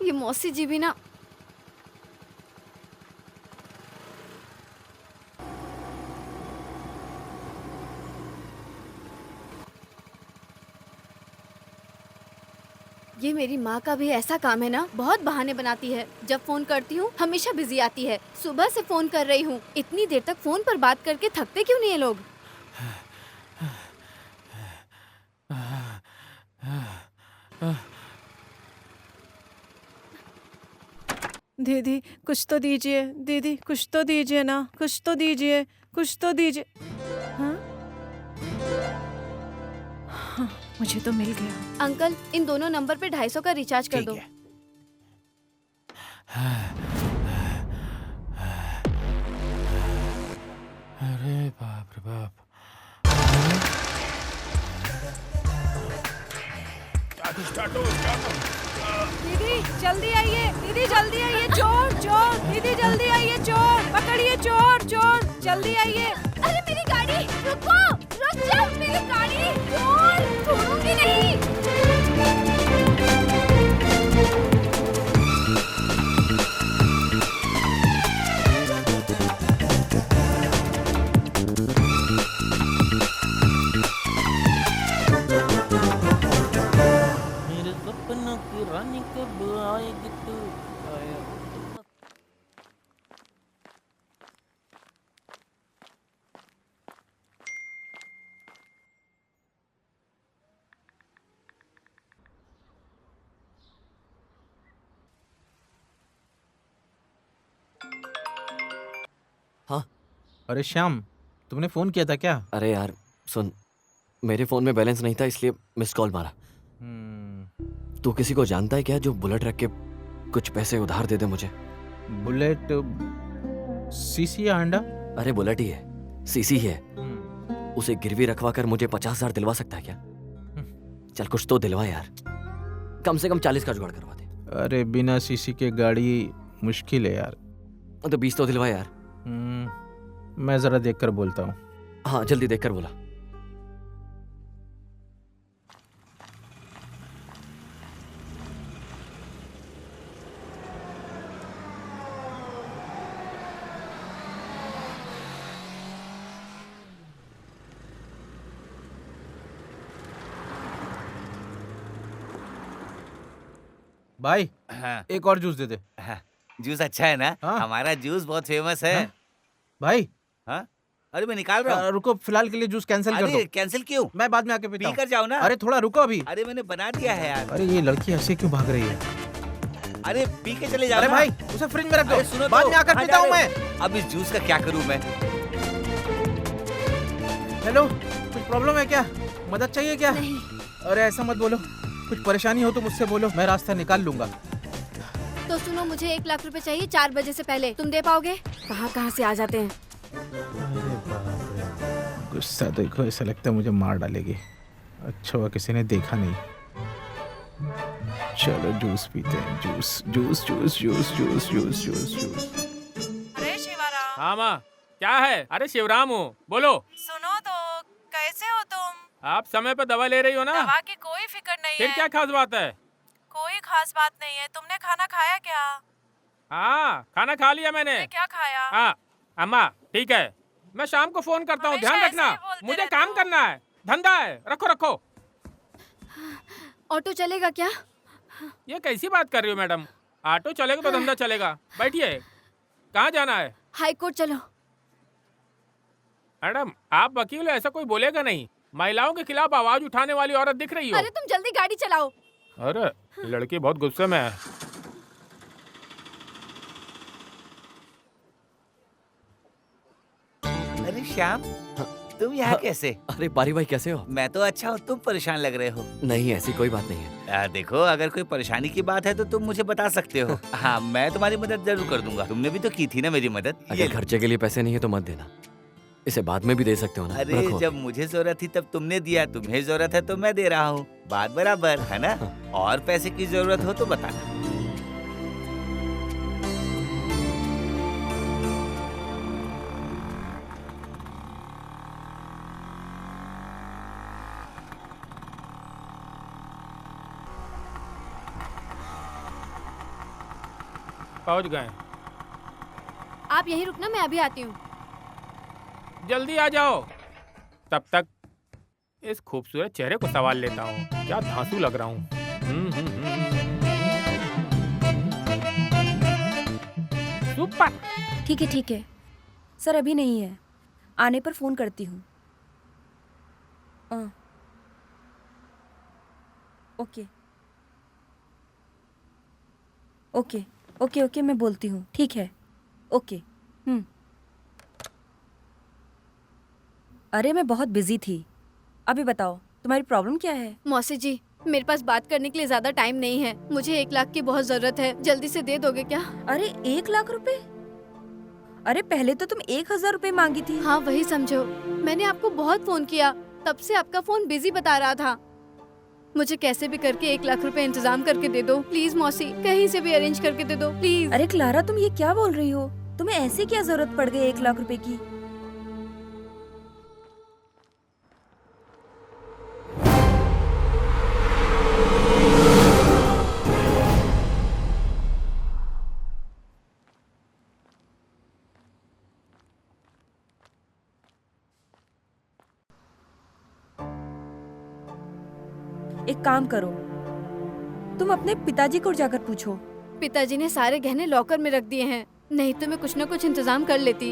ये मौसी जी भी ना। ये मेरी माँ का भी ऐसा काम है ना, बहुत बहाने बनाती है। जब फोन करती हूँ हमेशा बिजी आती है। सुबह से फोन कर रही हूँ, इतनी देर तक फोन पर बात करके थकते क्यों नहीं है लोग? दीदी कुछ तो दीजिए, दीदी कुछ तो दीजिए ना, कुछ तो दीजिए, कुछ तो दीजिए। हाँ? हाँ, मुझे तो मिल गया। अंकल, इन दोनों नंबर पे 250 का रिचार्ज कर दो। अरे बाप रे बाप। दीदी जल्दी आइए, दीदी जल्दी आइए, चोर चोर, दीदी जल्दी आइए, चोर पकड़िए, चोर चोर जल्दी आइए। अरे मेरी गाड़ी, रुको, रुक जाओ, मेरी गाड़ी, चोर, छोड़ूंगी नहीं। मेरे सपनों की रानी कब आएगी तू? हाँ। अरे श्याम, तुमने फ़ोन किया था क्या? अरे यार सुन, मेरे फ़ोन में बैलेंस नहीं था इसलिए मिस कॉल मारा। तू किसी को जानता है क्या जो बुलेट रख के कुछ पैसे उधार दे दे मुझे? बुलेट सीसी या हांडा? अरे बुलेट ही है, सीसी ही है। उसे गिरवी रखवा कर मुझे 50,000 दिलवा सकता है क्या? चल कुछ तो दिलवा यार, कम से कम 40 का जुगाड़ करवा दे। अरे बिना सीसी के गाड़ी मुश्किल है यार। तो 20 तो दिलवा यार। मैं ज़रा देख कर बोलता हूँ। हाँ जल्दी देख कर बोला। भाई हाँ, एक और जूस दे दे। हाँ, जूस अच्छा है ना? हाँ। हमारा जूस बहुत फेमस है। हाँ? भाई हाँ? अरे मैं निकाल रहा हूँ। रुको, फिलहाल के लिए जूस कैंसिल कर अरे दो। कैंसिल क्यों? मैं बाद में आके पीता पी हूँ। कर जाओ ना। अरे थोड़ा रुको अभी। अरे मैंने बना दिया है यार। अरे ये लड़की ऐसे क्यों भाग रही है? अरे पी के चले जाओ अरे ना। भाई उसे फ्रिज में रख दो, अरे सुनो बाद तो, में आकर कहाँ पीता जा हूँ रहे मैं। हो? अब इस जूस का क्या करूँ मैं? हेलो, कुछ प्रॉब्लम है क्या? मदद चाहिए क्या? नहीं। अरे ऐसा मत बोलो, कुछ परेशानी हो तो मुझसे बोलो, मैं रास्ता निकाल लूंगा। तो सुनो, मुझे 1 लाख रुपए चाहिए 4 बजे से पहले। तुम दे पाओगे? कहाँ कहाँ से आ जाते हैं। अरे बाप रे, गुस्सा देखो, ऐसा लगता है मुझे मार डालेगी। अच्छा हुआ किसी ने देखा नहीं। चलो जूस पीते हैं। Juice juice juice juice juice juice juice juice. अरे शिवाराम, हाँ माँ, क्या है? अरे शिवराम हूँ, बोलो। सुनो तो, कैसे हो तुम? आप समय पे दवा ले रही हो ना? दवा की कोई फिक्र नहीं फिर है। क्या खास बात है? कोई खास बात नहीं है। तुमने खाना खाया क्या? हाँ खाना खा लिया मैंने। क्या खाया? हाँ अम्मा ठीक है, मैं शाम को फोन करता हूँ, ध्यान हमेशा रखना। ऐसे ही बोलते मुझे रहते काम हो। करना है, धंधा है, रखो रखो। ऑटो चलेगा क्या? ये कैसी बात कर रही हो मैडम? ऑटो चलेगा तो धंधा चलेगा। बैठिए, कहाँ जाना है? हाई कोर्ट चलो। मैडम आप वकील हो, ऐसा कोई बोलेगा नहीं। महिलाओं के खिलाफ आवाज उठाने वाली औरत दिख रही हो। अरे तुम जल्दी गाड़ी चलाओ। अरे लड़की बहुत गुस्से में है। अरे श्याम, तुम यहाँ कैसे? अरे पारी भाई कैसे हो? मैं तो अच्छा हूँ, तुम परेशान लग रहे हो। नहीं ऐसी कोई बात नहीं है। देखो, अगर कोई परेशानी की बात है तो तुम मुझे बता सकते हो। हाँ, मैं तुम्हारी मदद जरूर कर दूंगा। तुमने भी तो की थी ना मेरी मदद। ये अगर खर्चे के लिए पैसे नहीं है तो मत देना, इसे बाद में भी दे सकते हो ना। अरे रखो। जब मुझे जरूरत थी तब तुमने दिया, तुम्हें जरूरत है तो मैं दे रहा हूँ, बात बराबर है ना? और पैसे की जरूरत हो तो बताना। पहुंच गए। आप यहीं रुकना, मैं अभी आती हूँ। जल्दी आ जाओ। तब तक इस खूबसूरत चेहरे को सवाल लेता हूँ। क्या धांसू लग रहा हूँ। सुपर। ठीक है सर, अभी नहीं है, आने पर फोन करती हूँ। ओके ओके ओके ओके, मैं बोलती हूँ, ठीक है, ओके। अरे मैं बहुत बिजी थी। अभी बताओ तुम्हारी प्रॉब्लम क्या है? मौसी जी, मेरे पास बात करने के लिए ज्यादा टाइम नहीं है। मुझे 1 लाख की बहुत जरूरत है, जल्दी से दे दोगे क्या? अरे 1 लाख रुपए? अरे पहले तो तुम 1,000 रुपए मांगी थी। हाँ वही समझो, मैंने आपको बहुत फोन किया, तब से आपका फोन बिजी बता रहा था। मुझे कैसे भी करके 1 लाख रुपए इंतजाम करके दे दो प्लीज मौसी, कहीं से भी अरेंज करके दे दो प्लीज। अरे क्लारा, तुम ये क्या बोल रही हो? तुम्हें ऐसे क्या जरूरत पड़ गई 1 लाख रुपए की? एक काम करो, तुम अपने पिताजी को जाकर पूछो। पिताजी ने सारे गहने लॉकर में रख दिए हैं, नहीं तो मैं कुछ न कुछ इंतजाम कर लेती।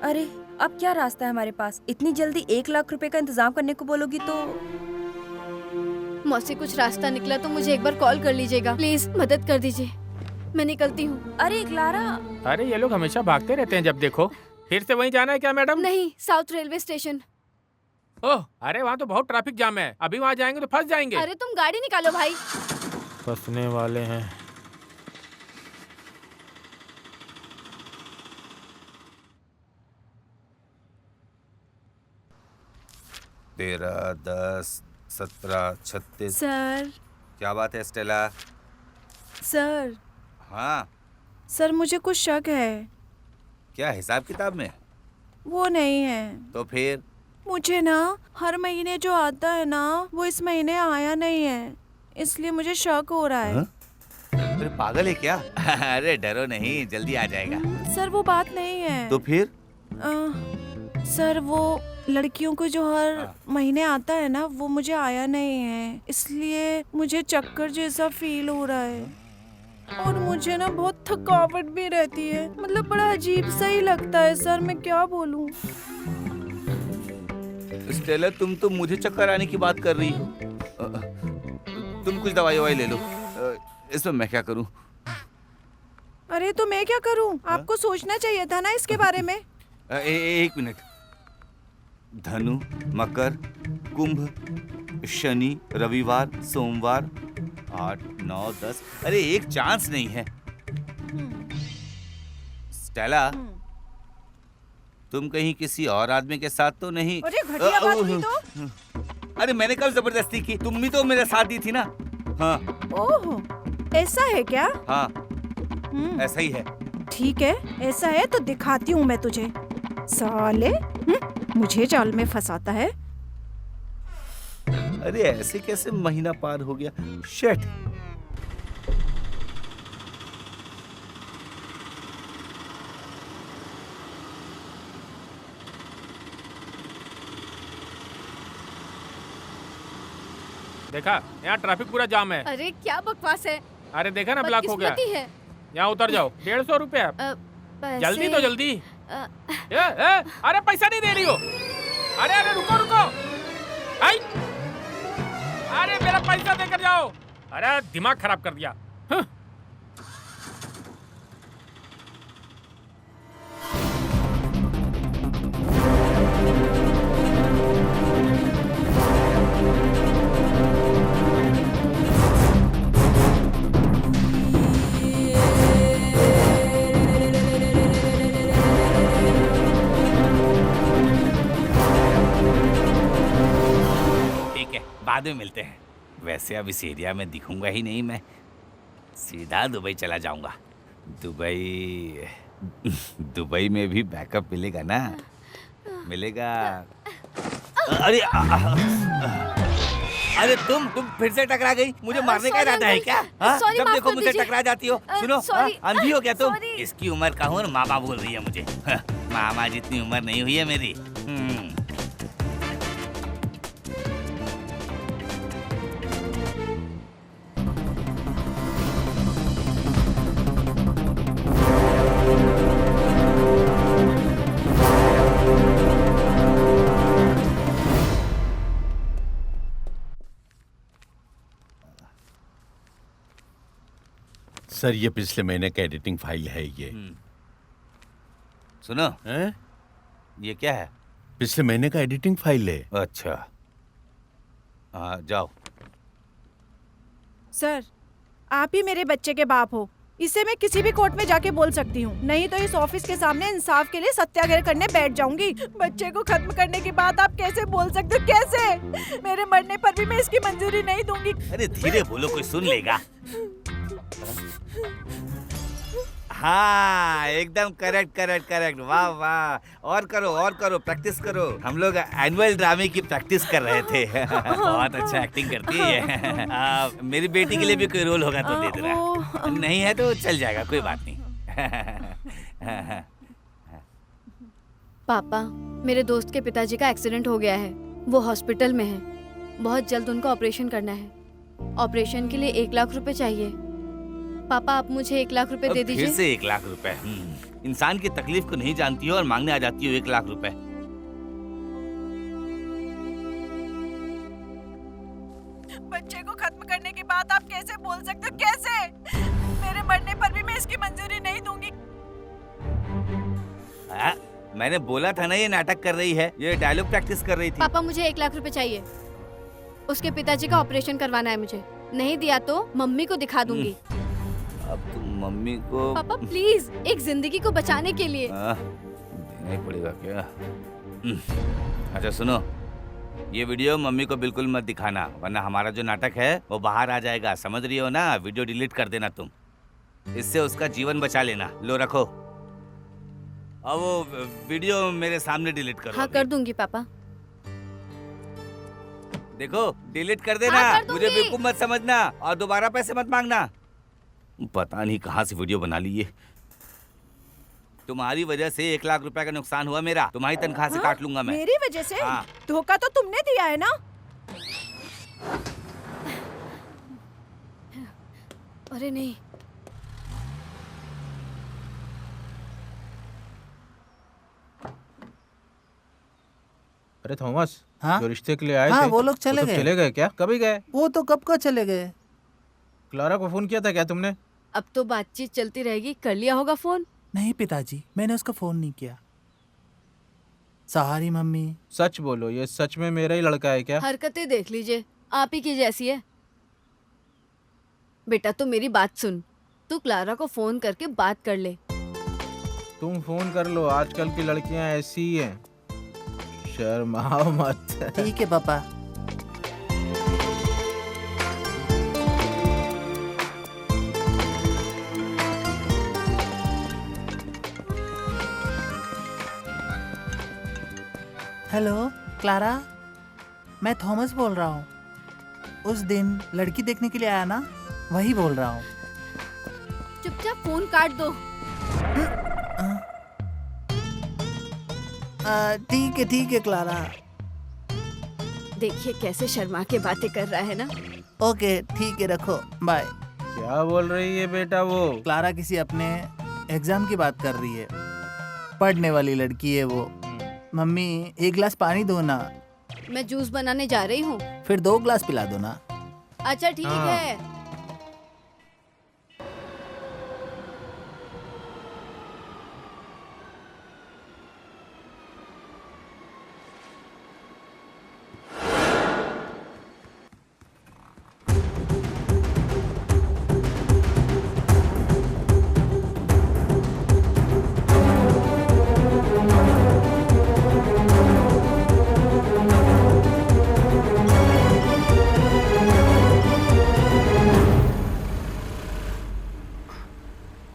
अरे अब क्या रास्ता है हमारे पास? इतनी जल्दी 1 लाख रुपए का इंतजाम करने को बोलोगी तो? मौसी कुछ रास्ता निकला तो मुझे एक बार कॉल कर लीजिएगा, प्लीज मदद कर दीजिए, मैं निकलती हूँ। अरे क्लारा। अरे ये लोग हमेशा भागते रहते हैं जब देखो। फिर से वहीं जाना है क्या मैडम? नहीं, साउथ रेलवे स्टेशन। ओह, अरे वहाँ तो बहुत ट्रैफिक जाम है, अभी वहाँ जाएंगे तो फंस जाएंगे। अरे तुम गाड़ी निकालो भाई। फंसने वाले हैं। 13, 10, 17, 36। सर। क्या बात है स्टेला? सर। हाँ सर, मुझे कुछ शक है। क्या हिसाब किताब में? वो नहीं है। तो फिर? मुझे ना हर महीने जो आता है ना, वो इस महीने आया नहीं है, इसलिए मुझे शक हो रहा है। फिर पागल है क्या? अरे डरो नहीं, जल्दी आ जाएगा। सर वो बात नहीं है। तो फिर? सर वो लड़कियों को जो हर महीने आता है ना, वो मुझे आया नहीं है, इसलिए मुझे चक्कर जैसा फील हो रहा है और मुझे ना बहुत थकावट भी रहती है। मतलब बड़ा अजीब सा ही लगता है सर, मैं क्या बोलूं। स्टेला, तुम तो मुझे चक्कर आने की बात कर रही हो। तुम कुछ दवाई ले लो। इसमें मैं क्या करूं? अरे तो मैं क्या करूं? आपको सोचना चाहिए था ना इसके बारे में। एक मिनट। धनु, मकर, कुंभ, शनि, रविवार, सोमवार, 8, 9, 10। अरे एक चांस नहीं है। स्टेला, तुम कहीं किसी और आदमी के साथ तो नहीं? अरे घटिया बात हुई तो। अरे मैंने कल जबरदस्ती की, तुम भी तो मेरे साथ दी थी ना। हाँ। ओह, ऐसा है क्या? हाँ, ऐसा ही है। ठीक है, ऐसा है तो दिखाती हूँ मैं तुझे। साले, मुझे जाल में फंसाता है। अरे ऐसे कैसे महीना पार हो गया? शिट। देखा, यहाँ ट्रैफिक पूरा जाम है। अरे क्या बकवास है। अरे देखा ना, ब्लॉक हो गया है। यहाँ उतर जाओ। 150 रुपया। जल्दी तो जल्दी। अरे पैसा नहीं दे रही हो? अरे अरे रुको रुको। आई, अरे मेरा पैसा देकर जाओ। अरे दिमाग खराब कर दिया। बाद में मिलते हैं। वैसे अब इस एरिया में दिखूंगा ही नहीं मैं, सीधा दुबई चला जाऊंगा। दुबई में भी बैकअप मिलेगा ना? मिलेगा। अरे अरे तुम फिर से टकरा गई। मुझे मारने का इरादा है क्या? जब देखो मुझे टकरा जाती हो। सुनो, अंधी हो क्या तुम? इसकी उम्र का हूँ और मामा बोल रही है मुझे। मामा जितनी उम्र नहीं हुई है मेरी। सर ये पिछले महीने का एडिटिंग फाइल है ये। सुनो, हैं? ये क्या है? पिछले महीने का एडिटिंग फाइल है। अच्छा, हाँ जाओ। सर, आप ही मेरे बच्चे के बाप हो। इसे मैं किसी भी कोर्ट में जाके बोल सकती हूँ, नहीं तो इस ऑफिस के सामने इंसाफ के लिए सत्याग्रह करने बैठ जाऊंगी। बच्चे को खत्म करने की बात आप कैसे बोल सकते हो? कैसे? मेरे मरने पर भी मैं इसकी मंजूरी नहीं दूंगी। अरे धीरे बोलो, कोई सुन लेगा। हाँ, एकदम करेक्ट करेक्ट करेक्ट। वाह वाह, और करो, प्रैक्टिस करो। हम लोग एनुअल ड्रामे की प्रैक्टिस कर रहे थे। बहुत अच्छा एक्टिंग करती है। मेरी बेटी के लिए भी कोई रोल होगा तो दे देना। नहीं है तो चल जाएगा, कोई बात नहीं। पापा, मेरे दोस्त के पिताजी का एक्सीडेंट हो गया है। वो हॉस्पिटल में है। बहुत जल्द उनको ऑपरेशन करना है। ऑपरेशन के लिए 1 लाख रुपए चाहिए। पापा, आप मुझे 1 लाख रुपए दे दीजिए। फिर से 1 लाख रुपए? इंसान की तकलीफ को नहीं जानती हो और मांगने आ जाती हो 1 लाख रुपए। बच्चे को खत्म करने की बात आप कैसे बोल सकते हो? कैसे? मेरे मरने पर भी मैं इसकी मंजूरी नहीं दूंगी। मैंने बोला था ना ये नाटक कर रही है, ये डायलॉग प्रैक्टिस कर रही थी। पापा, मुझे 1 लाख रुपए चाहिए। उसके पिताजी का ऑपरेशन करवाना है मुझे। नहीं दिया तो मम्मी को दिखा दूंगी। अब तुम मम्मी को पापा प्लीज, एक जिंदगी को बचाने के लिए। देना ही पड़ेगा क्या? अच्छा सुनो, ये वीडियो मम्मी को बिल्कुल मत दिखाना, वरना हमारा जो नाटक है वो बाहर आ जाएगा। समझ रही हो ना? वीडियो डिलीट कर देना तुम। इससे उसका जीवन बचा लेना। लो रखो। अब वो वीडियो मेरे सामने डिलीट करो। हाँ, कर दूंगी पापा। देखो, डिलीट कर देना। हाँ, कर दूंगी। मुझे बेवकूफ मत समझना और दोबारा पैसे मत मांगना। पता नहीं कहाँ से वीडियो बना ली ये। तुम्हारी वजह से 1 लाख रुपए का नुकसान हुआ मेरा। तुम्हारी तनख्वाह से काट लूंगा मैं। मेरी वजह से? हाँ। धोखा तो तुमने दिया है ना? अरे नहीं, अरे थॉमस, हाँ? जो रिश्ते के लिए आए हाँ, थे वो लोग चले सब गए। चले गए क्या? कभी गए? वो तो कब का चले गए। क्लारा को फोन किया था क्या तुमने? अब तो बातचीत चलती रहेगी। कर लिया होगा फोन। नहीं पिताजी, मैंने उसका फोन नहीं किया। Sorry mummy. सच बोलो, ये सच में मेरा ही लड़का है क्या? हरकतें देख लीजिए, आप ही की जैसी है। बेटा, तू मेरी बात सुन। तू क्लारा को फोन करके बात कर ले। तुम फोन कर लो, आजकल की लड़कियां ऐसी ही हैं। शर्माओ मत। ठीक है पापा। हेलो क्लारा, मैं थॉमस बोल रहा हूँ। उस दिन लड़की देखने के लिए आया ना, वही बोल रहा हूँ। चुपचाप फोन काट दो। ठीक है क्लारा। देखिए कैसे शर्मा के बातें कर रहा है ना। ओके ठीक है, रखो, बाय। क्या बोल रही है बेटा वो? क्लारा किसी अपने एग्जाम की बात कर रही है। पढ़ने वाली लड़की है वो। मम्मी 1 गिलास पानी दो ना। मैं जूस बनाने जा रही हूँ। फिर 2 गिलास पिला दो ना। अच्छा ठीक हाँ। है।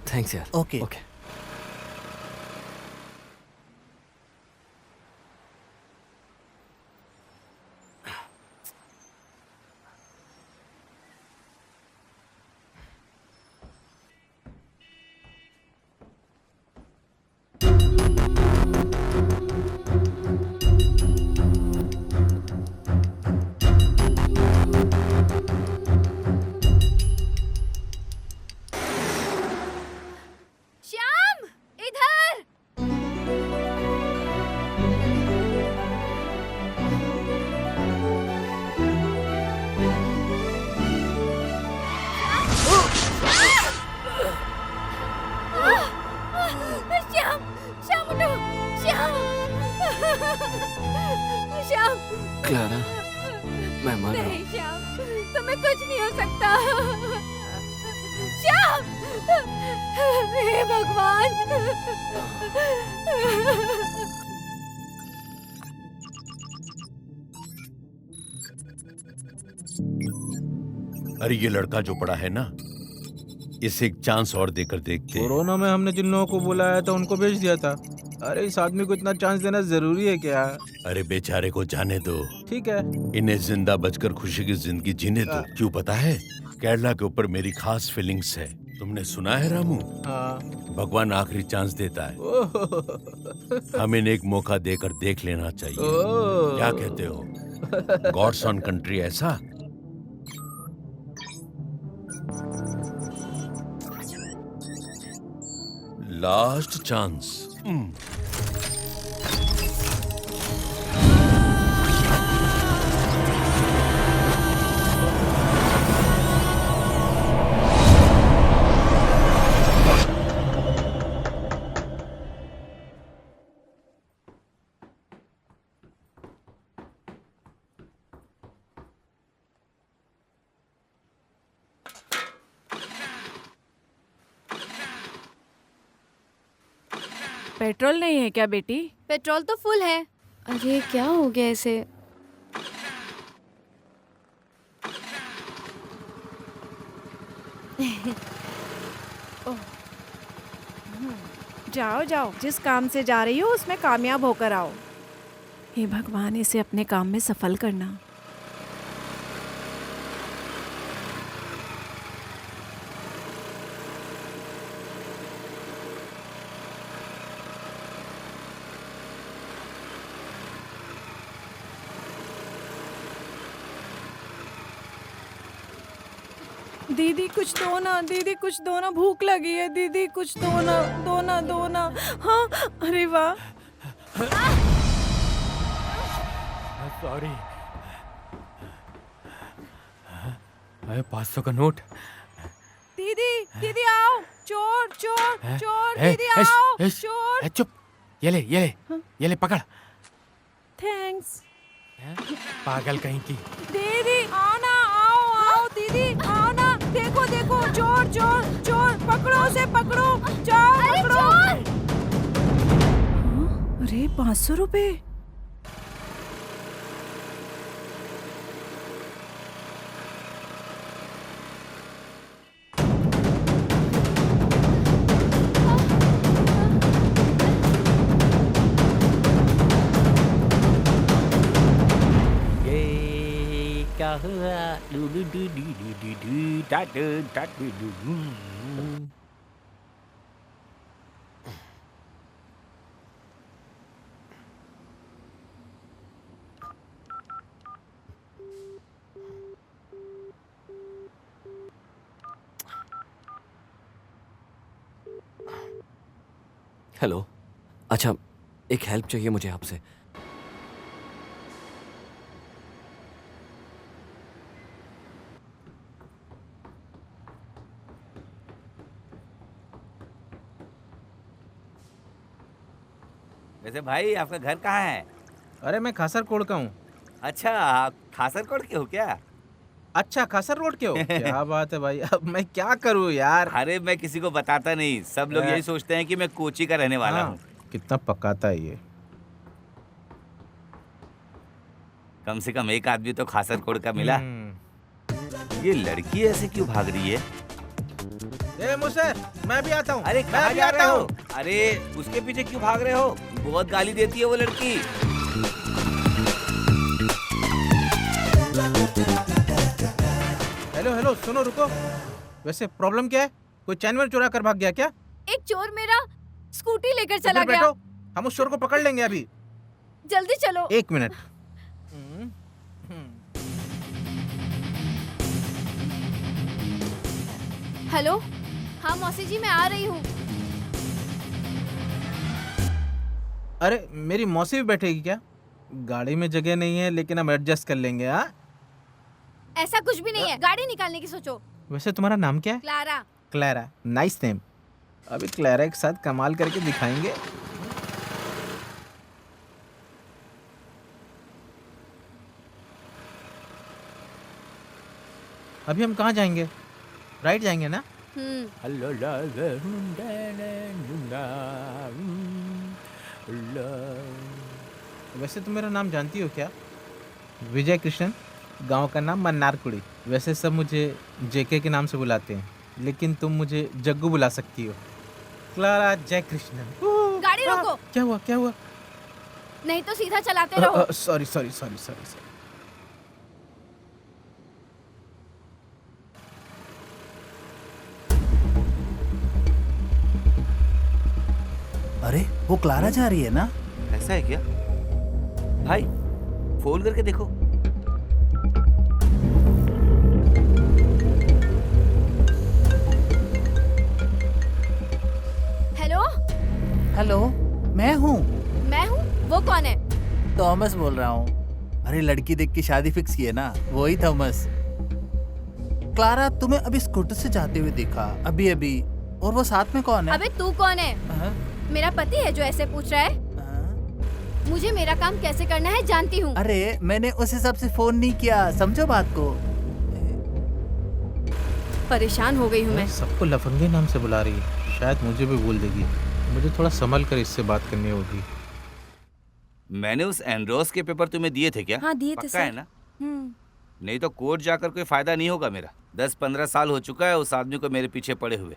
थैंक्स यार। Okay. Okay. Shyam, Shyam Clara, मैं मर रहा नहीं श्याम, तुम्हें कुछ नहीं हो सकता। श्याम, हे भगवान। अरे ये लड़का जो पड़ा है ना, इसे एक चांस और देकर देखते। कोरोना में हमने जिन लोगों को बुलाया था उनको भेज दिया था। अरे इस आदमी को इतना चांस देना जरूरी है क्या? अरे बेचारे को जाने दो, ठीक है। इन्हें जिंदा बचकर खुशी की जिंदगी जीने दो। क्यों पता है, केरला के ऊपर मेरी खास फीलिंग्स है। तुमने सुना है रामू, हाँ। भगवान आखिरी चांस देता है। ओह। हमें एक मौका देकर देख लेना चाहिए। ओह। क्या कहते हो? गॉड्स ऑन कंट्री ऐसा? Last chance. पेट्रोल नहीं है क्या बेटी? पेट्रोल तो फुल है। अरे क्या हो गया इसे? जाओ जाओ, जिस काम से जा रही हो उसमें कामयाब होकर आओ। हे भगवान, इसे अपने काम में सफल करना। दीदी कुछ दो ना, दीदी कुछ दो ना, भूख लगी है। दीदी कुछ दो ना, दो ना, दो ना। हाँ, अरे वाह। सॉरी। 500 का नोट। दीदी, दीदी आओ। चोर, चोर, चोर, ए, दीदी एश, आओ। एश, चोर। ए, चुप। ये ले, ये ले, ये ले, पकड़। थैंक्स। पागल कहीं की। दीदी आओ ना, आओ आओ दीदी आओ ना। देखो देखो, चोर चोर चोर, पकड़ो उसे, पकड़ो, जाओ पकड़ो। अरे 500 रुपए। क्या हुआ? Do do do do do do do डा डू डा डू डू डू। हेलो। अच्छा, एक हेल्प चाहिए मुझे आपसे। वैसे भाई आपका घर कहाँ है? अरे मैं खासरकोट का हूँ। अच्छा, आप खासरकोट के हो क्या? अच्छा, खासर रोड के हो? क्या बात है भाई, अब मैं क्या करूँ यार। अरे मैं किसी को बताता नहीं, सब लोग यही सोचते हैं कि मैं कोची का रहने वाला हूँ। कितना पकाता है ये। कम से कम एक आदमी तो खासरकोट का मिला। ये लड़की ऐसे क्यों भाग रही है? ए मुझसे, मैं भी आता हूँ। अरे कहाँ जा रहे हो? अरे उसके पीछे क्यों भाग रहे हो? बहुत गाली देती है वो लड़की। हेलो हेलो, सुनो रुको। वैसे प्रॉब्लम क्या है? कोई चैन वैन चुरा कर भाग गया क्या? एक चोर मेरा स्कूटी लेकर चला फिर गया। बैठो, हम उस चोर को पकड़ लेंगे अभी। जल्दी चलो। 1 मिनट। हेलो, हाँ मौसी जी, मैं आ रही हूँ। अरे मेरी मौसी भी बैठेगी क्या? गाड़ी में जगह नहीं है, लेकिन हम एडजस्ट कर लेंगे। हाँ, ऐसा कुछ भी नहीं है, गाड़ी निकालने की सोचो। वैसे तुम्हारा नाम क्या है? क्लारा। Clara, nice name. अभी क्लैरा के साथ कमाल करके दिखाएंगे। अभी हम कहाँ जाएंगे? राइट जाएंगे ना? वैसे तुम मेरा नाम जानती हो क्या? विजय कृष्णन, गांव का नाम मन्नारकुड़ी। वैसे सब मुझे जेके के नाम से बुलाते हैं, लेकिन तुम मुझे जग्गू बुला सकती हो। क्लारा जय कृष्णन। गाड़ी रोको। क्या हुआ क्या हुआ? नहीं तो सीधा चलाते रहो। Sorry sorry sorry sorry sorry. अरे वो क्लारा जा रही है ना? ऐसा है क्या? भाई फोन करके देखो। हेलो। हेलो, मैं हूँ। मैं हूँ? वो कौन है? थॉमस बोल रहा हूँ। अरे लड़की देख के शादी फिक्स की है ना, वही थॉमस। क्लारा तुम्हें अभी स्कूटर से जाते हुए देखा अभी अभी। और वो साथ में कौन है? अबे तू कौन है? मेरा पति है जो ऐसे पूछ रहा है? मुझे मेरा काम कैसे करना है जानती हूँ। अरे मैंने उस हिसाब से फोन नहीं किया, समझो बात को। परेशान हो गई हूँ मैं। सबको लफंगे नाम से बुला रही है, शायद मुझे भी बोल देगी। मुझे थोड़ा संभल कर इससे बात करनी होगी। मैंने उस एंड्रोस के पेपर तुम्हें दिए थे क्या? हाँ दिए थे पक्का सर। है ना? नहीं तो कोर्ट जाकर कोई फायदा नहीं होगा मेरा। 10-15 साल हो चुका है उस आदमी को मेरे पीछे पड़े हुए।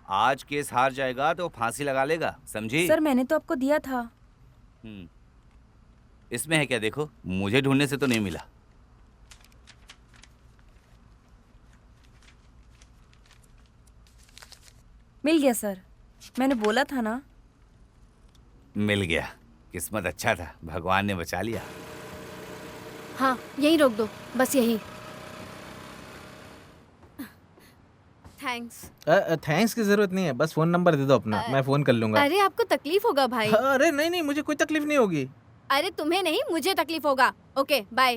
आज केस हार जाएगा तो फांसी लगा लेगा, समझी? सर मैंने तो आपको दिया था। इसमें है क्या देखो, मुझे ढूंढने से तो नहीं मिला। मिल गया सर, मैंने बोला था ना। मिल गया, किस्मत अच्छा था, भगवान ने बचा लिया। हाँ यहीं रोक दो, बस यहीं। थैंक्स। थैंक्स की जरूरत नहीं है, बस फोन नंबर दे दो अपना, मैं फोन कर लूंगा। अरे आपको तकलीफ होगा भाई। अरे नहीं नहीं, मुझे कोई तकलीफ नहीं होगी। अरे तुम्हें नहीं, मुझे तकलीफ होगा। Okay bye.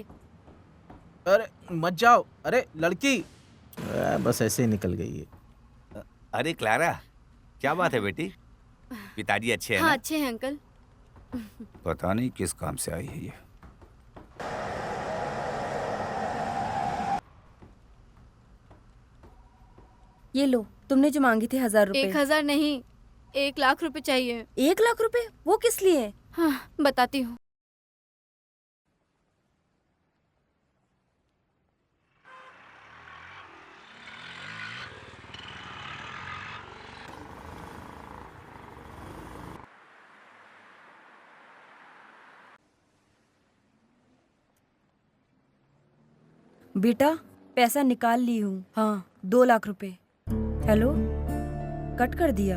अरे मत जाओ। अरे लड़की बस ऐसे ही निकल गई है। अरे क्लारा, क्या बात है बेटी? पिताजी अच्छे हैं हाँ ना? अच्छे हैं अंकल। पता नहीं किस काम से आई है ये। ये लो, तुमने जो मांगी थी 1000 रुपए। 1000 नहीं, 1 लाख रुपए चाहिए। 1 लाख रुपए? वो किस लिए? हाँ बताती हूँ। बेटा पैसा निकाल ली हूँ। हाँ 2 लाख रुपए। हेलो, कट कर दिया।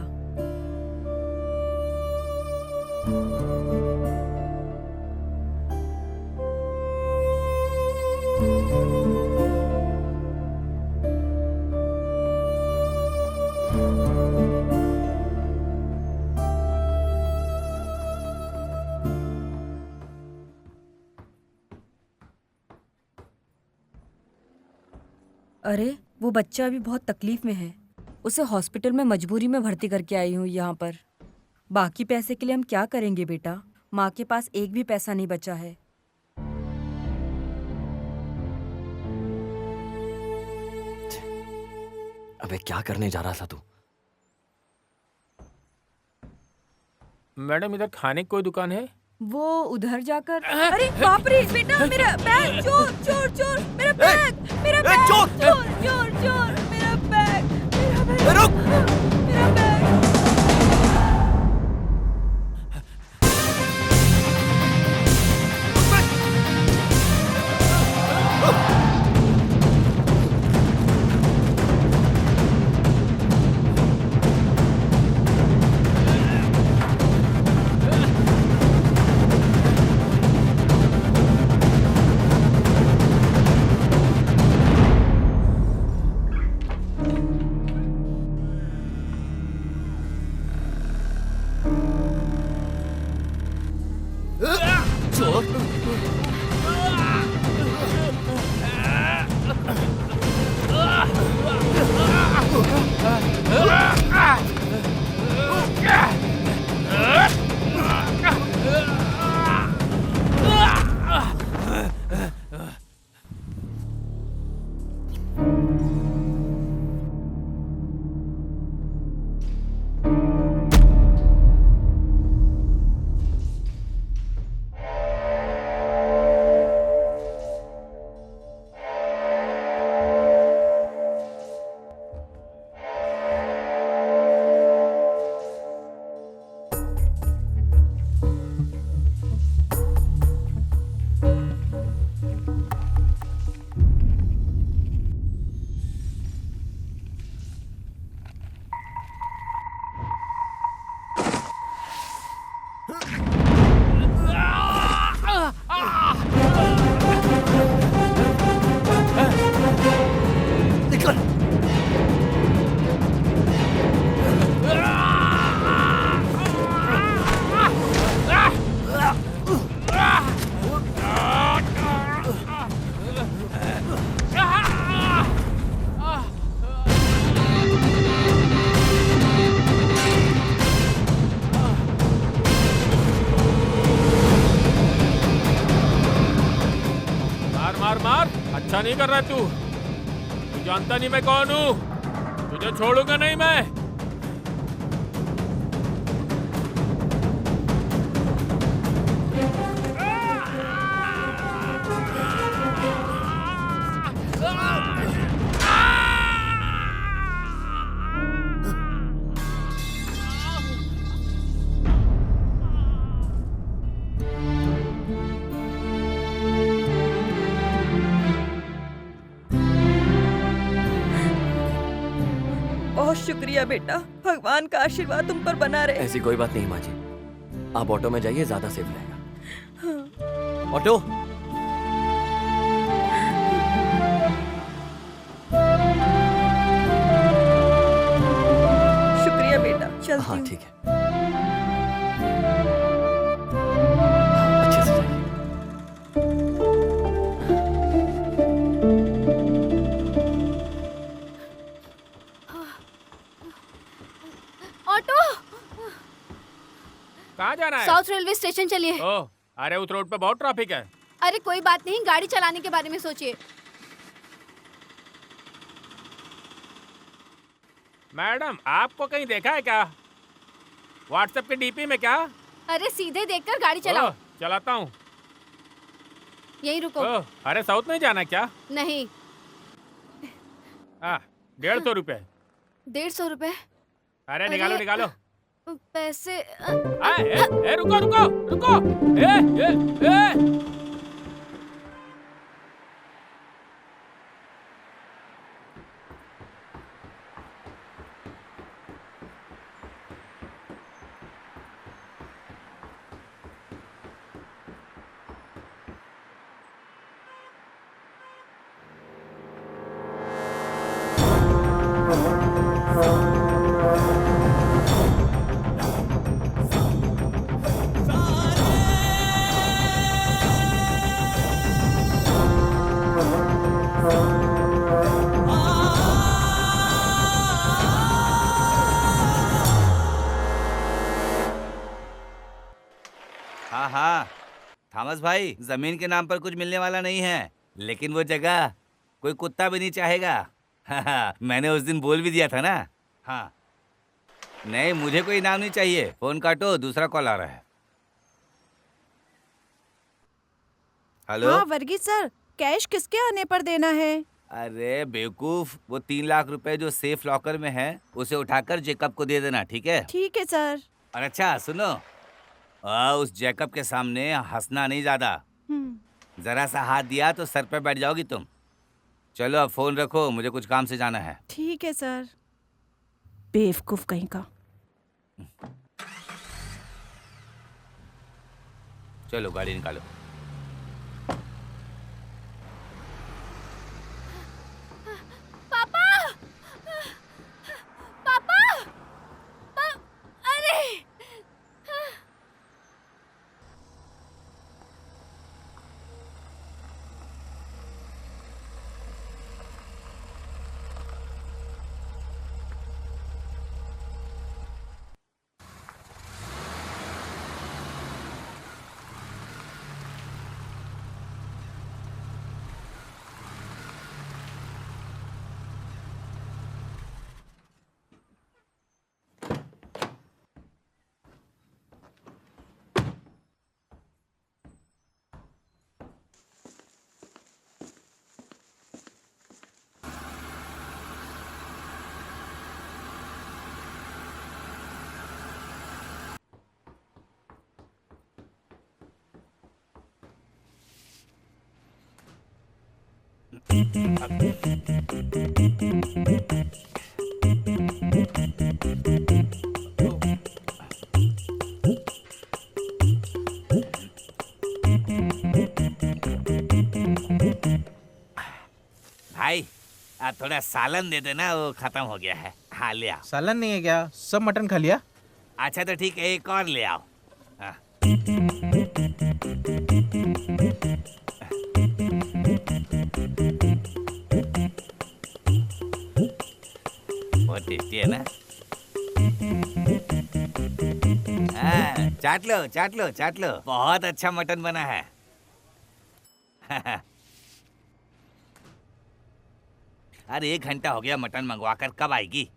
अरे वो बच्चा अभी बहुत तकलीफ में है, उसे हॉस्पिटल में मजबूरी में भर्ती करके आई हूँ यहाँ पर। बाकी पैसे के लिए हम क्या करेंगे बेटा? माँ के पास एक भी पैसा नहीं बचा है। अबे क्या करने जा रहा था तू? मैडम इधर खाने की कोई दुकान है? वो उधर जाकर। अरे बाप रे बेटा, मेरा बैग! चोर चोर चोर! मेरा बैग! मेरा बैग! चोर चोर चोर! मेरा बैग! मेरा बैग! मेरा बैग! निकल। मार मार मार, अच्छा नहीं कर रहा तू जानता नहीं मैं कौन हूँ, तुझे छोड़ूंगा नहीं मैं। बहुत शुक्रिया बेटा, भगवान का आशीर्वाद तुम पर बना रहे। ऐसी कोई बात नहीं माँ जी, आप ऑटो में जाइए, ज्यादा सेफ रहेगा। ऑटो। शुक्रिया बेटा, चलती हाँ हूँ। ठीक है, अच्छे से जाइए। ऑटो, कहाँ जाना है? साउथ रेलवे स्टेशन चलिए। ओह, अरे उस रोड पे बहुत ट्रैफिक है। अरे कोई बात नहीं, गाड़ी चलाने के बारे में सोचिए। मैडम, आपको कहीं देखा है क्या? व्हाट्सएप के डीपी में क्या? अरे सीधे देखकर गाड़ी चलाओ। ओह, चलाता हूँ। यहीं रुको। ओह, अरे साउथ नहीं जाना क्या? नहीं। 150 रुपए। 150 रुपए? अरे निकालो निकालो। पैसे रुको रुको रुको। ए। हाँ हाँ थॉमस भाई, जमीन के नाम पर कुछ मिलने वाला नहीं है, लेकिन वो जगह कोई कुत्ता भी नहीं चाहेगा। हाँ, मैंने उस दिन बोल भी दिया था ना। हाँ नहीं, मुझे कोई इनाम नहीं चाहिए। फोन काटो, दूसरा कॉल आ रहा है। हेलो। हाँ वर्गीस सर, कैश किसके आने पर देना है? अरे बेवकूफ, वो 3 लाख रुपए जो सेफ लॉकर में है उसे उठाकर जेकब को दे देना, ठीक है? ठीक है सर। और अच्छा सुनो, उस जेकब के सामने हंसना नहीं ज्यादा। जरा सा हाथ दिया तो सर पे बैठ जाओगी तुम। चलो अब फोन रखो, मुझे कुछ काम से जाना है। ठीक है सर। बेवकूफ कहीं का। चलो गाड़ी निकालो। पापा, पापा, अरे थोड़ा सालन दे देना, वो खत्म हो गया है। हाँ ले आओ। सालन नहीं है क्या? सब मटन खा लिया? अच्छा तो ठीक है, एक और ले आओ। हाँ। बहुत टेस्टी है ना? हाँ, चाट लो चाट लो चाट लो, बहुत अच्छा मटन बना है। अरे 1 घंटा हो गया मटन मंगवा कर, कब आएगी?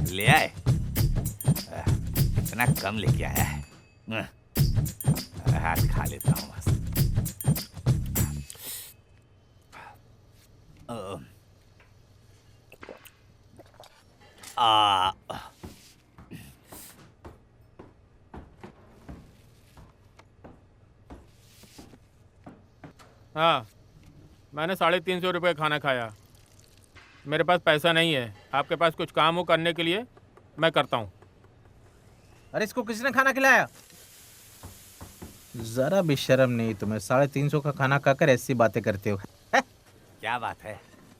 ले आए। इतना कम लेके आया है। हाथ खा लेता हूँ बस। हाँ, मैंने 350 रुपये खाना खाया। मेरे पास पैसा नहीं है। आपके पास कुछ काम हो करने के लिए, मैं करता हूँ। अरे इसको किसने खाना खिलाया? जरा भी शर्म नहीं तुम्हें? 350 का खाना खाकर ऐसी बातें करते हो? क्या बात है?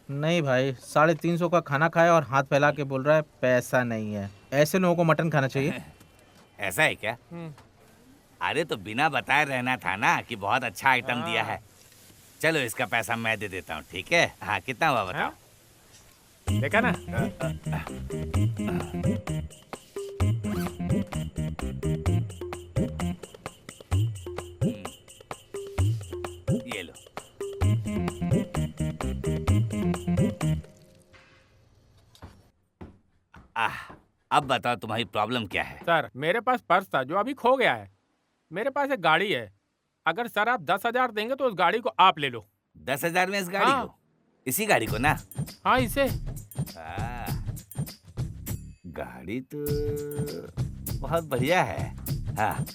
नहीं भाई, 350 का खाना खाया और हाथ फैला के बोल रहा है पैसा नहीं है। ऐसे लोगों को मटन खाना चाहिए। ऐसा है क्या? अरे तो बिना बताए रहना था ना कि बहुत अच्छा आइटम दिया है। चलो इसका पैसा मैं दे देता हूँ, ठीक है? हाँ, कितना हुआ बताओ? देखा ना? ये लो। अब बताओ तुम्हारी प्रॉब्लम क्या है? सर, मेरे पास पर्स था जो अभी खो गया है। मेरे पास एक गाड़ी है। अगर सर आप 10,000 देंगे तो उस गाड़ी को आप ले लो। 10,000 में इस गाड़ी को? इसी गाड़ी को ना? हाँ, इसे। गाड़ी तो बहुत बढ़िया है। हाँ,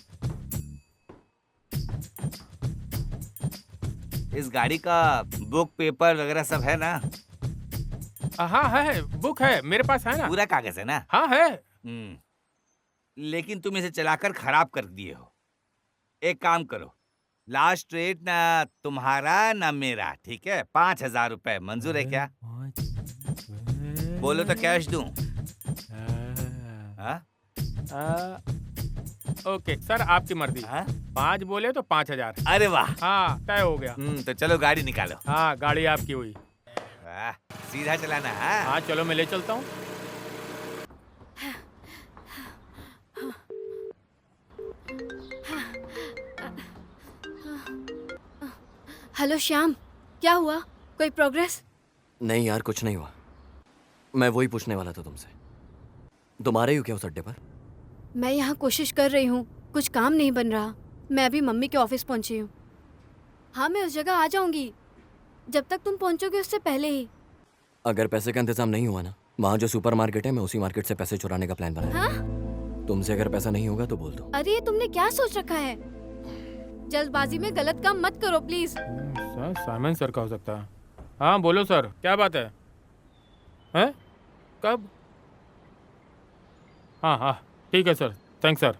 इस गाड़ी का बुक पेपर वगैरह सब है ना? हाँ है, बुक है, मेरे पास है ना। पूरा कागज है ना? हाँ है। लेकिन तुम इसे चलाकर खराब कर दिए हो। एक काम करो, लास्ट रेट ना तुम्हारा ना मेरा, ठीक है? 5,000 रुपए मंजूर है क्या? बोलो तो कैश दूं। ओके सर, आपकी मर्जी। 5 बोले तो 5,000। अरे वाह! हाँ, तय हो गया। तो चलो गाड़ी निकालो। हाँ, गाड़ी आपकी हुई। सीधा चलाना है। हाँ चलो, मैं ले चलता हूँ। हेलो श्याम, क्या हुआ? कोई प्रोग्रेस? नहीं यार, कुछ नहीं हुआ। मैं वही पूछने वाला था तुमसे। तुम आ रही हो क्या उस अड्डे पर? मैं यहाँ कोशिश कर रही हूँ, कुछ काम नहीं बन रहा। मैं अभी मम्मी के ऑफिस पहुँची हूँ। हाँ, मैं उस जगह आ जाऊँगी जब तक तुम पहुँचोगे उससे पहले ही। अगर पैसे का इंतजाम नहीं हुआ ना, वहाँ जो सुपरमार्केट है, मैं उसी मार्केट से पैसे चुराने का प्लान बनाया। हाँ? तुमसे अगर पैसा नहीं होगा तो बोल दो। अरे तुमने क्या सोच रखा है? जल्दबाजी में गलत काम मत करो प्लीज। सर, साइमन सर का हो सकता है। हाँ बोलो सर, क्या बात है? हैं? कब? हाँ हाँ, ठीक है सर, थैंक्स सर।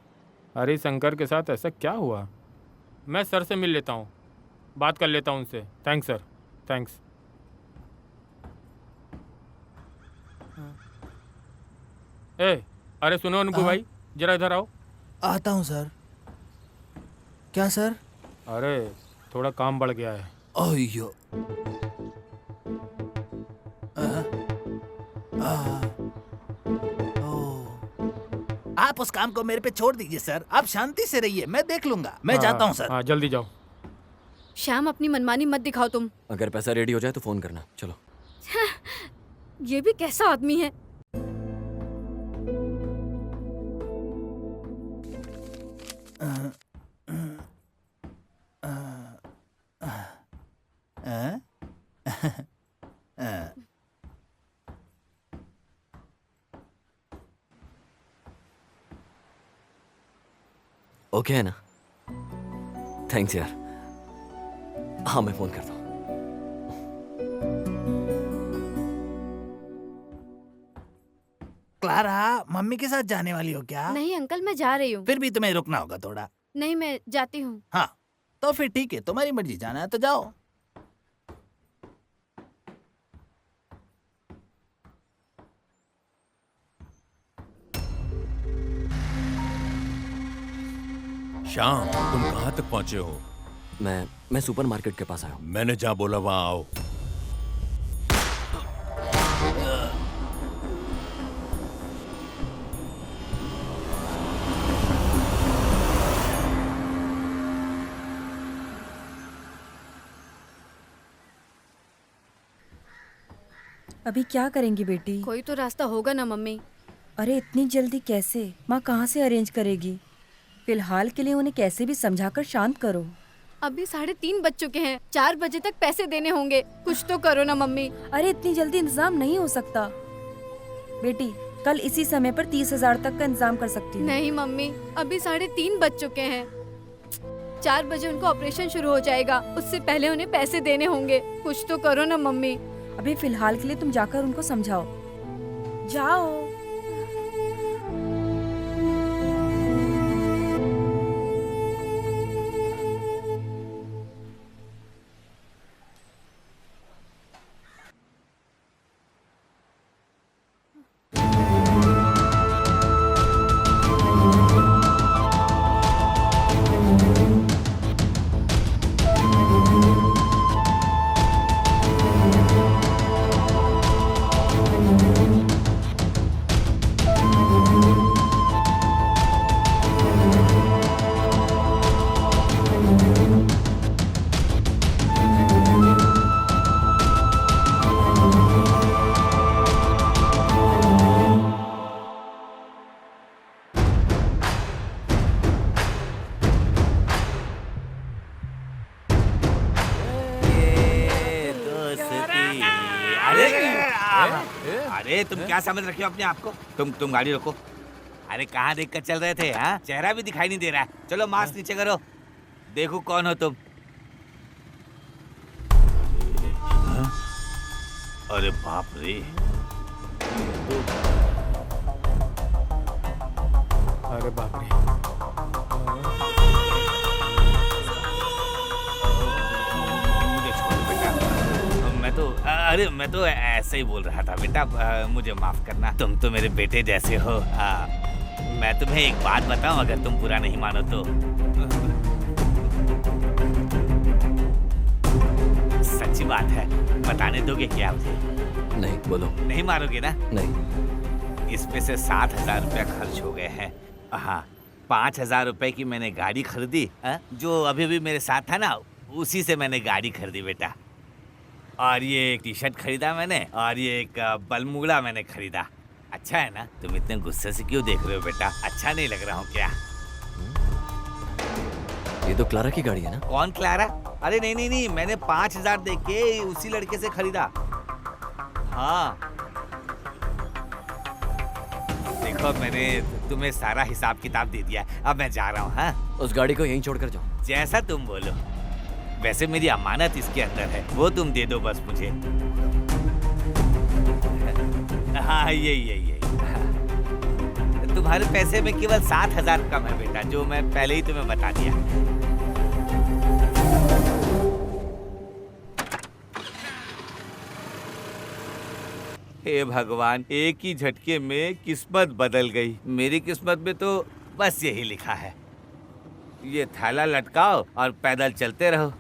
हरी शंकर के साथ ऐसा क्या हुआ? मैं सर से मिल लेता हूँ, बात कर लेता हूँ उनसे। Thanks sir, thanks. अरे सुनो अनकू भाई, जरा इधर आओ। आता हूँ सर। क्या सर? अरे थोड़ा काम बढ़ गया है। अयो। आप उस काम को मेरे पे छोड़ दीजिए सर। आप शांति से रहिए, मैं देख लूंगा। मैं जाता हूँ सर। हाँ जल्दी जाओ। श्याम, अपनी मनमानी मत दिखाओ तुम। अगर पैसा रेडी हो जाए तो फोन करना। चलो। ये भी कैसा आदमी है? ओके है ना? थैंक्स यार। हाँ, मैं फोन करता हूँ। क्लारा, मम्मी के साथ जाने वाली हो क्या? नहीं अंकल, मैं जा रही हूँ। फिर भी तुम्हें रुकना होगा थोड़ा। नहीं, मैं जाती हूँ। हाँ, तो फिर ठीक है, तुम्हारी मर्जी, जाना है तो जाओ। श्याम, तुम कहाँ तक पहुँचे हो? मैं सुपरमार्केट के पास आया हूँ। मैंने जहाँ बोला वहाँ आओ। अभी क्या करेंगी बेटी? कोई तो रास्ता होगा ना मम्मी। अरे इतनी जल्दी कैसे? माँ कहाँ से अरेंज करेगी? फिलहाल के लिए उन्हें कैसे भी समझाकर शांत करो। अभी 3:30 बज चुके हैं, 4 बजे तक पैसे देने होंगे। कुछ तो करो ना मम्मी। अरे इतनी जल्दी इंतजाम नहीं हो सकता बेटी, कल इसी समय पर 30,000 तक का इंतजाम कर सकती हूँ। नहीं मम्मी, अभी 3:30 बज चुके हैं। 4 बजे उनका ऑपरेशन शुरू हो जाएगा, उससे पहले उन्हें पैसे देने होंगे। कुछ तो करो ना मम्मी। अभी फिलहाल के लिए तुम जाकर उनको समझाओ। जाओ। अरे तुम क्या समझ रखे हो अपने आप को? तुम गाड़ी रोको। अरे कहाँ देख कर चल रहे थे? हाँ, चेहरा भी दिखाई नहीं दे रहा है। चलो मास्क नीचे करो, देखो कौन हो तुम। हाँ? अरे बाप रे। अरे बाप रे। मैं तो ऐसे ही बोल रहा था बेटा, मुझे माफ करना। तुम तो मेरे बेटे जैसे हो। मैं तुम्हें एक बात बताऊं, अगर तुम बुरा नहीं मानो तो। सच्ची बात है, बताने दोगे क्या मुझे? नहीं, बोलो। नहीं मारोगे ना? नहीं। इसमें से 7,000 रुपया खर्च हो गए हैं। हाँ, 5,000 रुपए की मैंने गाड़ी खरीदी। जो अभी भी मेरे साथ था ना, उसी से मैंने गाड़ी खरीदी बेटा। और ये एक टी शर्ट खरीदा मैंने, और ये एक बलमुगड़ा मैंने खरीदा। अच्छा है ना? तुम इतने गुस्से से क्यों देख रहे हो बेटा? अच्छा नहीं लग रहा हूँ क्या? ये तो क्लारा की गाड़ी है ना? कौन क्लारा? अरे नहीं, मैंने 5,000 दे के उसी लड़के से खरीदा। हाँ, देखो मैंने तुम्हें सारा हिसाब किताब दे दिया। अब मैं जा रहा हूँ। हाँ, उस गाड़ी को यहीं छोड़कर जाओ। जैसा तुम बोलो। वैसे मेरी अमानत इसके अंदर है, वो तुम दे दो बस मुझे। हाँ, यही। तुम्हारे पैसे में केवल 7,000 कम है बेटा, जो मैं पहले ही तुम्हें बता दिया। हे भगवान, एक ही झटके में किस्मत बदल गई। मेरी किस्मत में तो बस यही लिखा है, ये थैला लटकाओ और पैदल चलते रहो।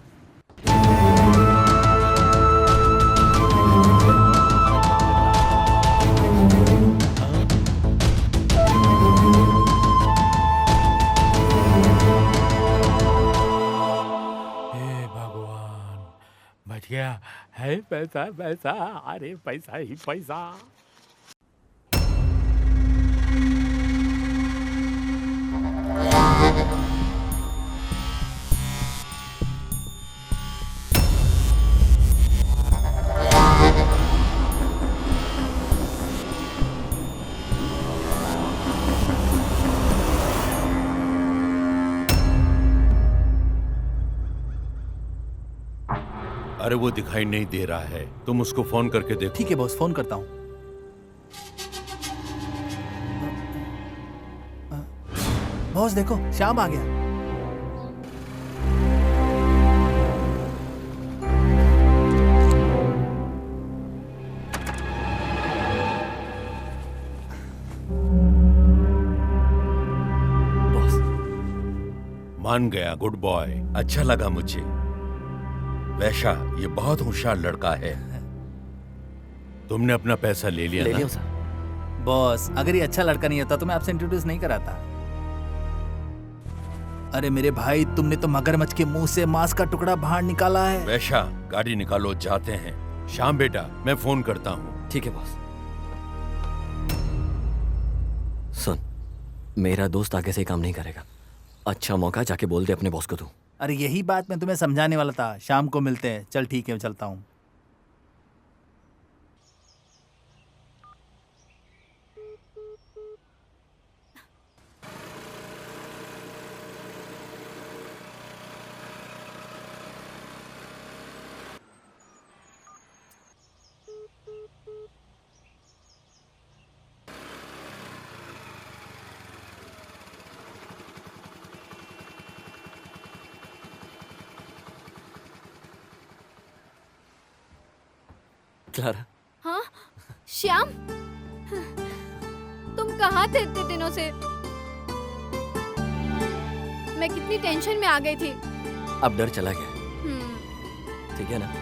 बच गया है पैसा। अरे पैसा ही पैसा। अरे वो दिखाई नहीं दे रहा है, तुम उसको फोन करके देखो। ठीक है बॉस, फोन करता हूँ। बॉस देखो, श्याम आ गया। बॉस, मान गया, गुड बॉय, अच्छा लगा मुझे। वैशा, ये बहुत होशियार लड़का है। तुमने अपना पैसा ले लिया ले ना? लिया सर। बॉस, अगर ये अच्छा लड़का नहीं होता तो मैं आपसे इंट्रोड्यूस नहीं कराता। अरे मेरे भाई, तुमने तो मगरमच्छ के मुंह से मांस का टुकड़ा बाहर निकाला है। वैशा, गाड़ी निकालो, जाते हैं। श्याम बेटा, मैं फोन करता हूँ। ठीक है बॉस। सुन, मेरा दोस्त आगे से ही काम नहीं करेगा। अच्छा मौका, जाके बोल दे अपने बॉस को तू। अरे यही बात मैं तुम्हें समझाने वाला था। शाम को मिलते हैं। चल ठीक है, चलता हूँ। क्लारा, हाँ श्याम, तुम कहाँ थे इतने दिनों से? मैं कितनी टेंशन में आ गई थी। अब डर चला गया, हम्म, ठीक है ना?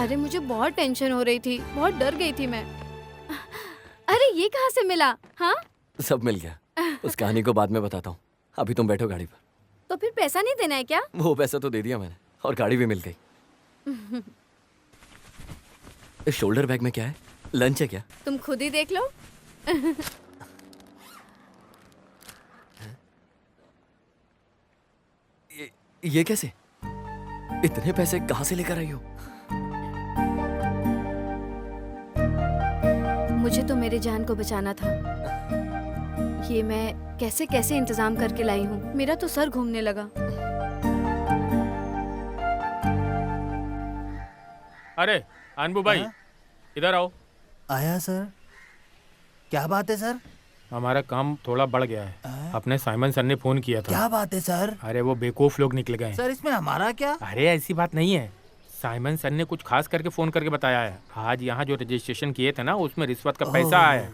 अरे मुझे बहुत टेंशन हो रही थी, बहुत डर गई थी मैं। अरे ये कहाँ से मिला? हाँ, सब मिल गया। उस कहानी को बाद में बताता हूँ। अभी तुम बैठो गाड़ी पर। तो फिर पैसा नहीं देना है क्या? वो पैसा तो दे दिया मैंने, और गाड़ी भी मिल गई। इस शोल्डर बैग में क्या है? लंच है क्या? तुम खुद ही देख लो। ये कैसे? इतने पैसे कहाँ से लेकर आई हो? मुझे तो मेरे जान को बचाना था। ये मैं कैसे कैसे इंतजाम करके लाई हूँ। मेरा तो सर घूमने लगा। अरे अनबू भाई, हाँ? इधर आओ। आया सर। क्या बात है सर? हमारा काम थोड़ा बढ़ गया है। हाँ? अपने साइमन सर ने फोन किया था। क्या बात है सर? अरे वो बेवकूफ लोग निकल गए हैं। सर इसमें हमारा क्या? अरे ऐसी बात नहीं है। साइमन सर ने कुछ खास करके फोन करके बताया है। आज यहाँ जो रजिस्ट्रेशन किए थे ना, उसमें रिश्वत का पैसा आया है।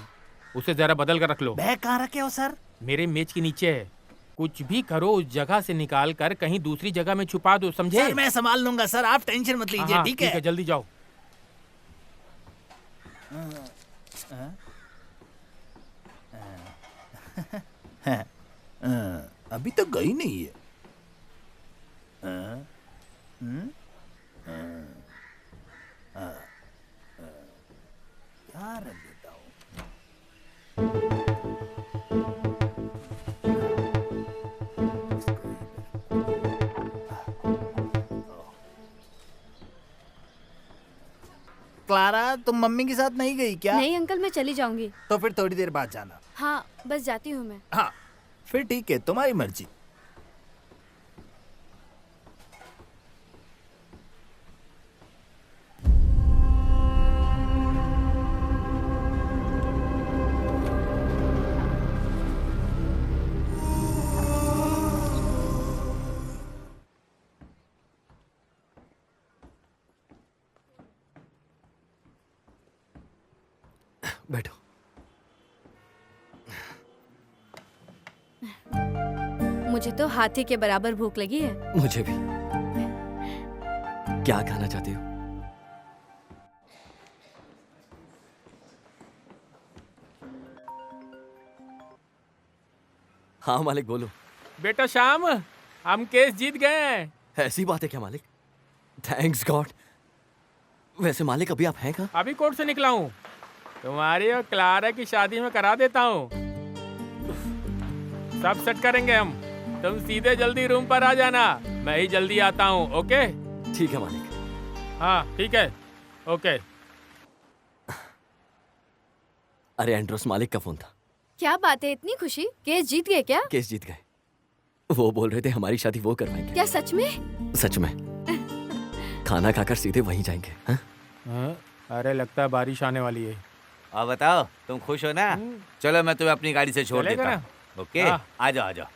उसे जरा बदल कर रख लो। बैग कहाँ रखे हो सर? मेरे मेज के नीचे है। कुछ भी करो, उस जगह से निकाल कर कहीं दूसरी जगह में छुपा दो, समझे? सर मैं संभाल लूंगा सर, आप टेंशन मत लीजिए। हाँ, ठीक है? जल्दी जाओ। अभी तक गई नहीं है। क्या रख देता हूँ? क्लारा, तुम मम्मी के साथ नहीं गई क्या? नहीं अंकल, मैं चली जाऊंगी। तो फिर थोड़ी देर बाद जाना। हाँ, बस जाती हूँ मैं। हाँ फिर ठीक है, तुम्हारी मर्जी। बैठो। मुझे तो हाथी के बराबर भूख लगी है। मुझे भी। क्या खाना चाहती हो? हाँ मालिक, बोलो। बेटा श्याम, हम केस जीत गए हैं। ऐसी बात है क्या मालिक? Thanks God. वैसे मालिक अभी आप हैं कहाँ? अभी कोर्ट से निकला हूँ। तुम्हारी और क्लारा की शादी में करा देता हूँ। सब सेट करेंगे हम। तुम सीधे जल्दी रूम पर आ जाना, मैं ही जल्दी आता हूँ। ओके? ठीक है मालिक। हाँ ठीक है, ओके। अरे एंड्रोस मालिक का फोन था। क्या बात है, इतनी खुशी? केस जीत गए क्या? केस जीत गए। वो बोल रहे थे हमारी शादी वो करवाएंगे। क्या सच में? सच में। खाना खाकर सीधे वहीं जाएंगे। हाँ? हाँ? अरे लगता है बारिश आने वाली है। और बताओ, तुम खुश हो ना? चलो मैं तुम्हें अपनी गाड़ी से छोड़ चलेगा देता ना? हूँ। ओके, हाँ। आ जाओ आ जाओ।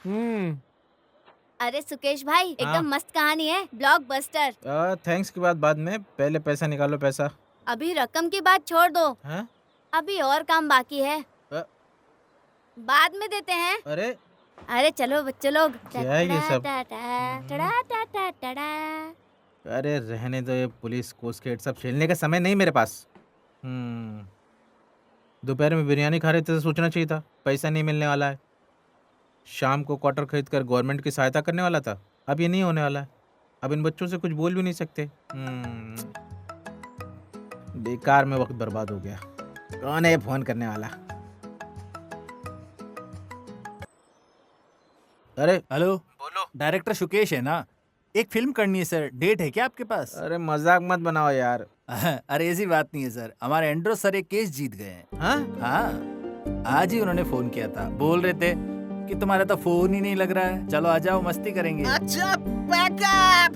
अरे सुकेश भाई हाँ। एकदम मस्त कहानी है, ब्लॉकबस्टर। थैंक्स की बात बाद में, पहले पैसा निकालो पैसा। अभी रकम की बात छोड़ दो, हाँ? अभी और काम बाकी है, बाद में देते हैं। अरे अरे चलो बच्चे लोग। क्या है ये सब? टड़ा। अरे रहने दो, ये पुलिस कोस्ट सब खेलने का समय नहीं मेरे पास। दोपहर में बिरयानी खा रहे थे तो सोचना चाहिए था, पैसा नहीं मिलने वाला है। शाम को क्वार्टर खरीद कर गवर्नमेंट की सहायता करने वाला था, अब ये नहीं होने वाला है। अब इन बच्चों से कुछ बोल भी नहीं सकते। बेकार में वक्त बर्बाद हो गया। कौन है ये फोन करने वाला? अरे हेलो, बोलो। डायरेक्टर शुकेश है ना? एक फिल्म करनी है सर, डेट है क्या आपके पास? अरे मजाक मत बनाओ यार। अरे ऐसी बात नहीं है सर, हमारे एंड्रो सर एक केस जीत गए हैं। हाँ? हाँ, आज ही उन्होंने फोन किया था, बोल रहे थे कि तुम्हारा तो फोन ही नहीं लग रहा है, चलो आ जाओ मस्ती करेंगे। अच्छा बैकअप।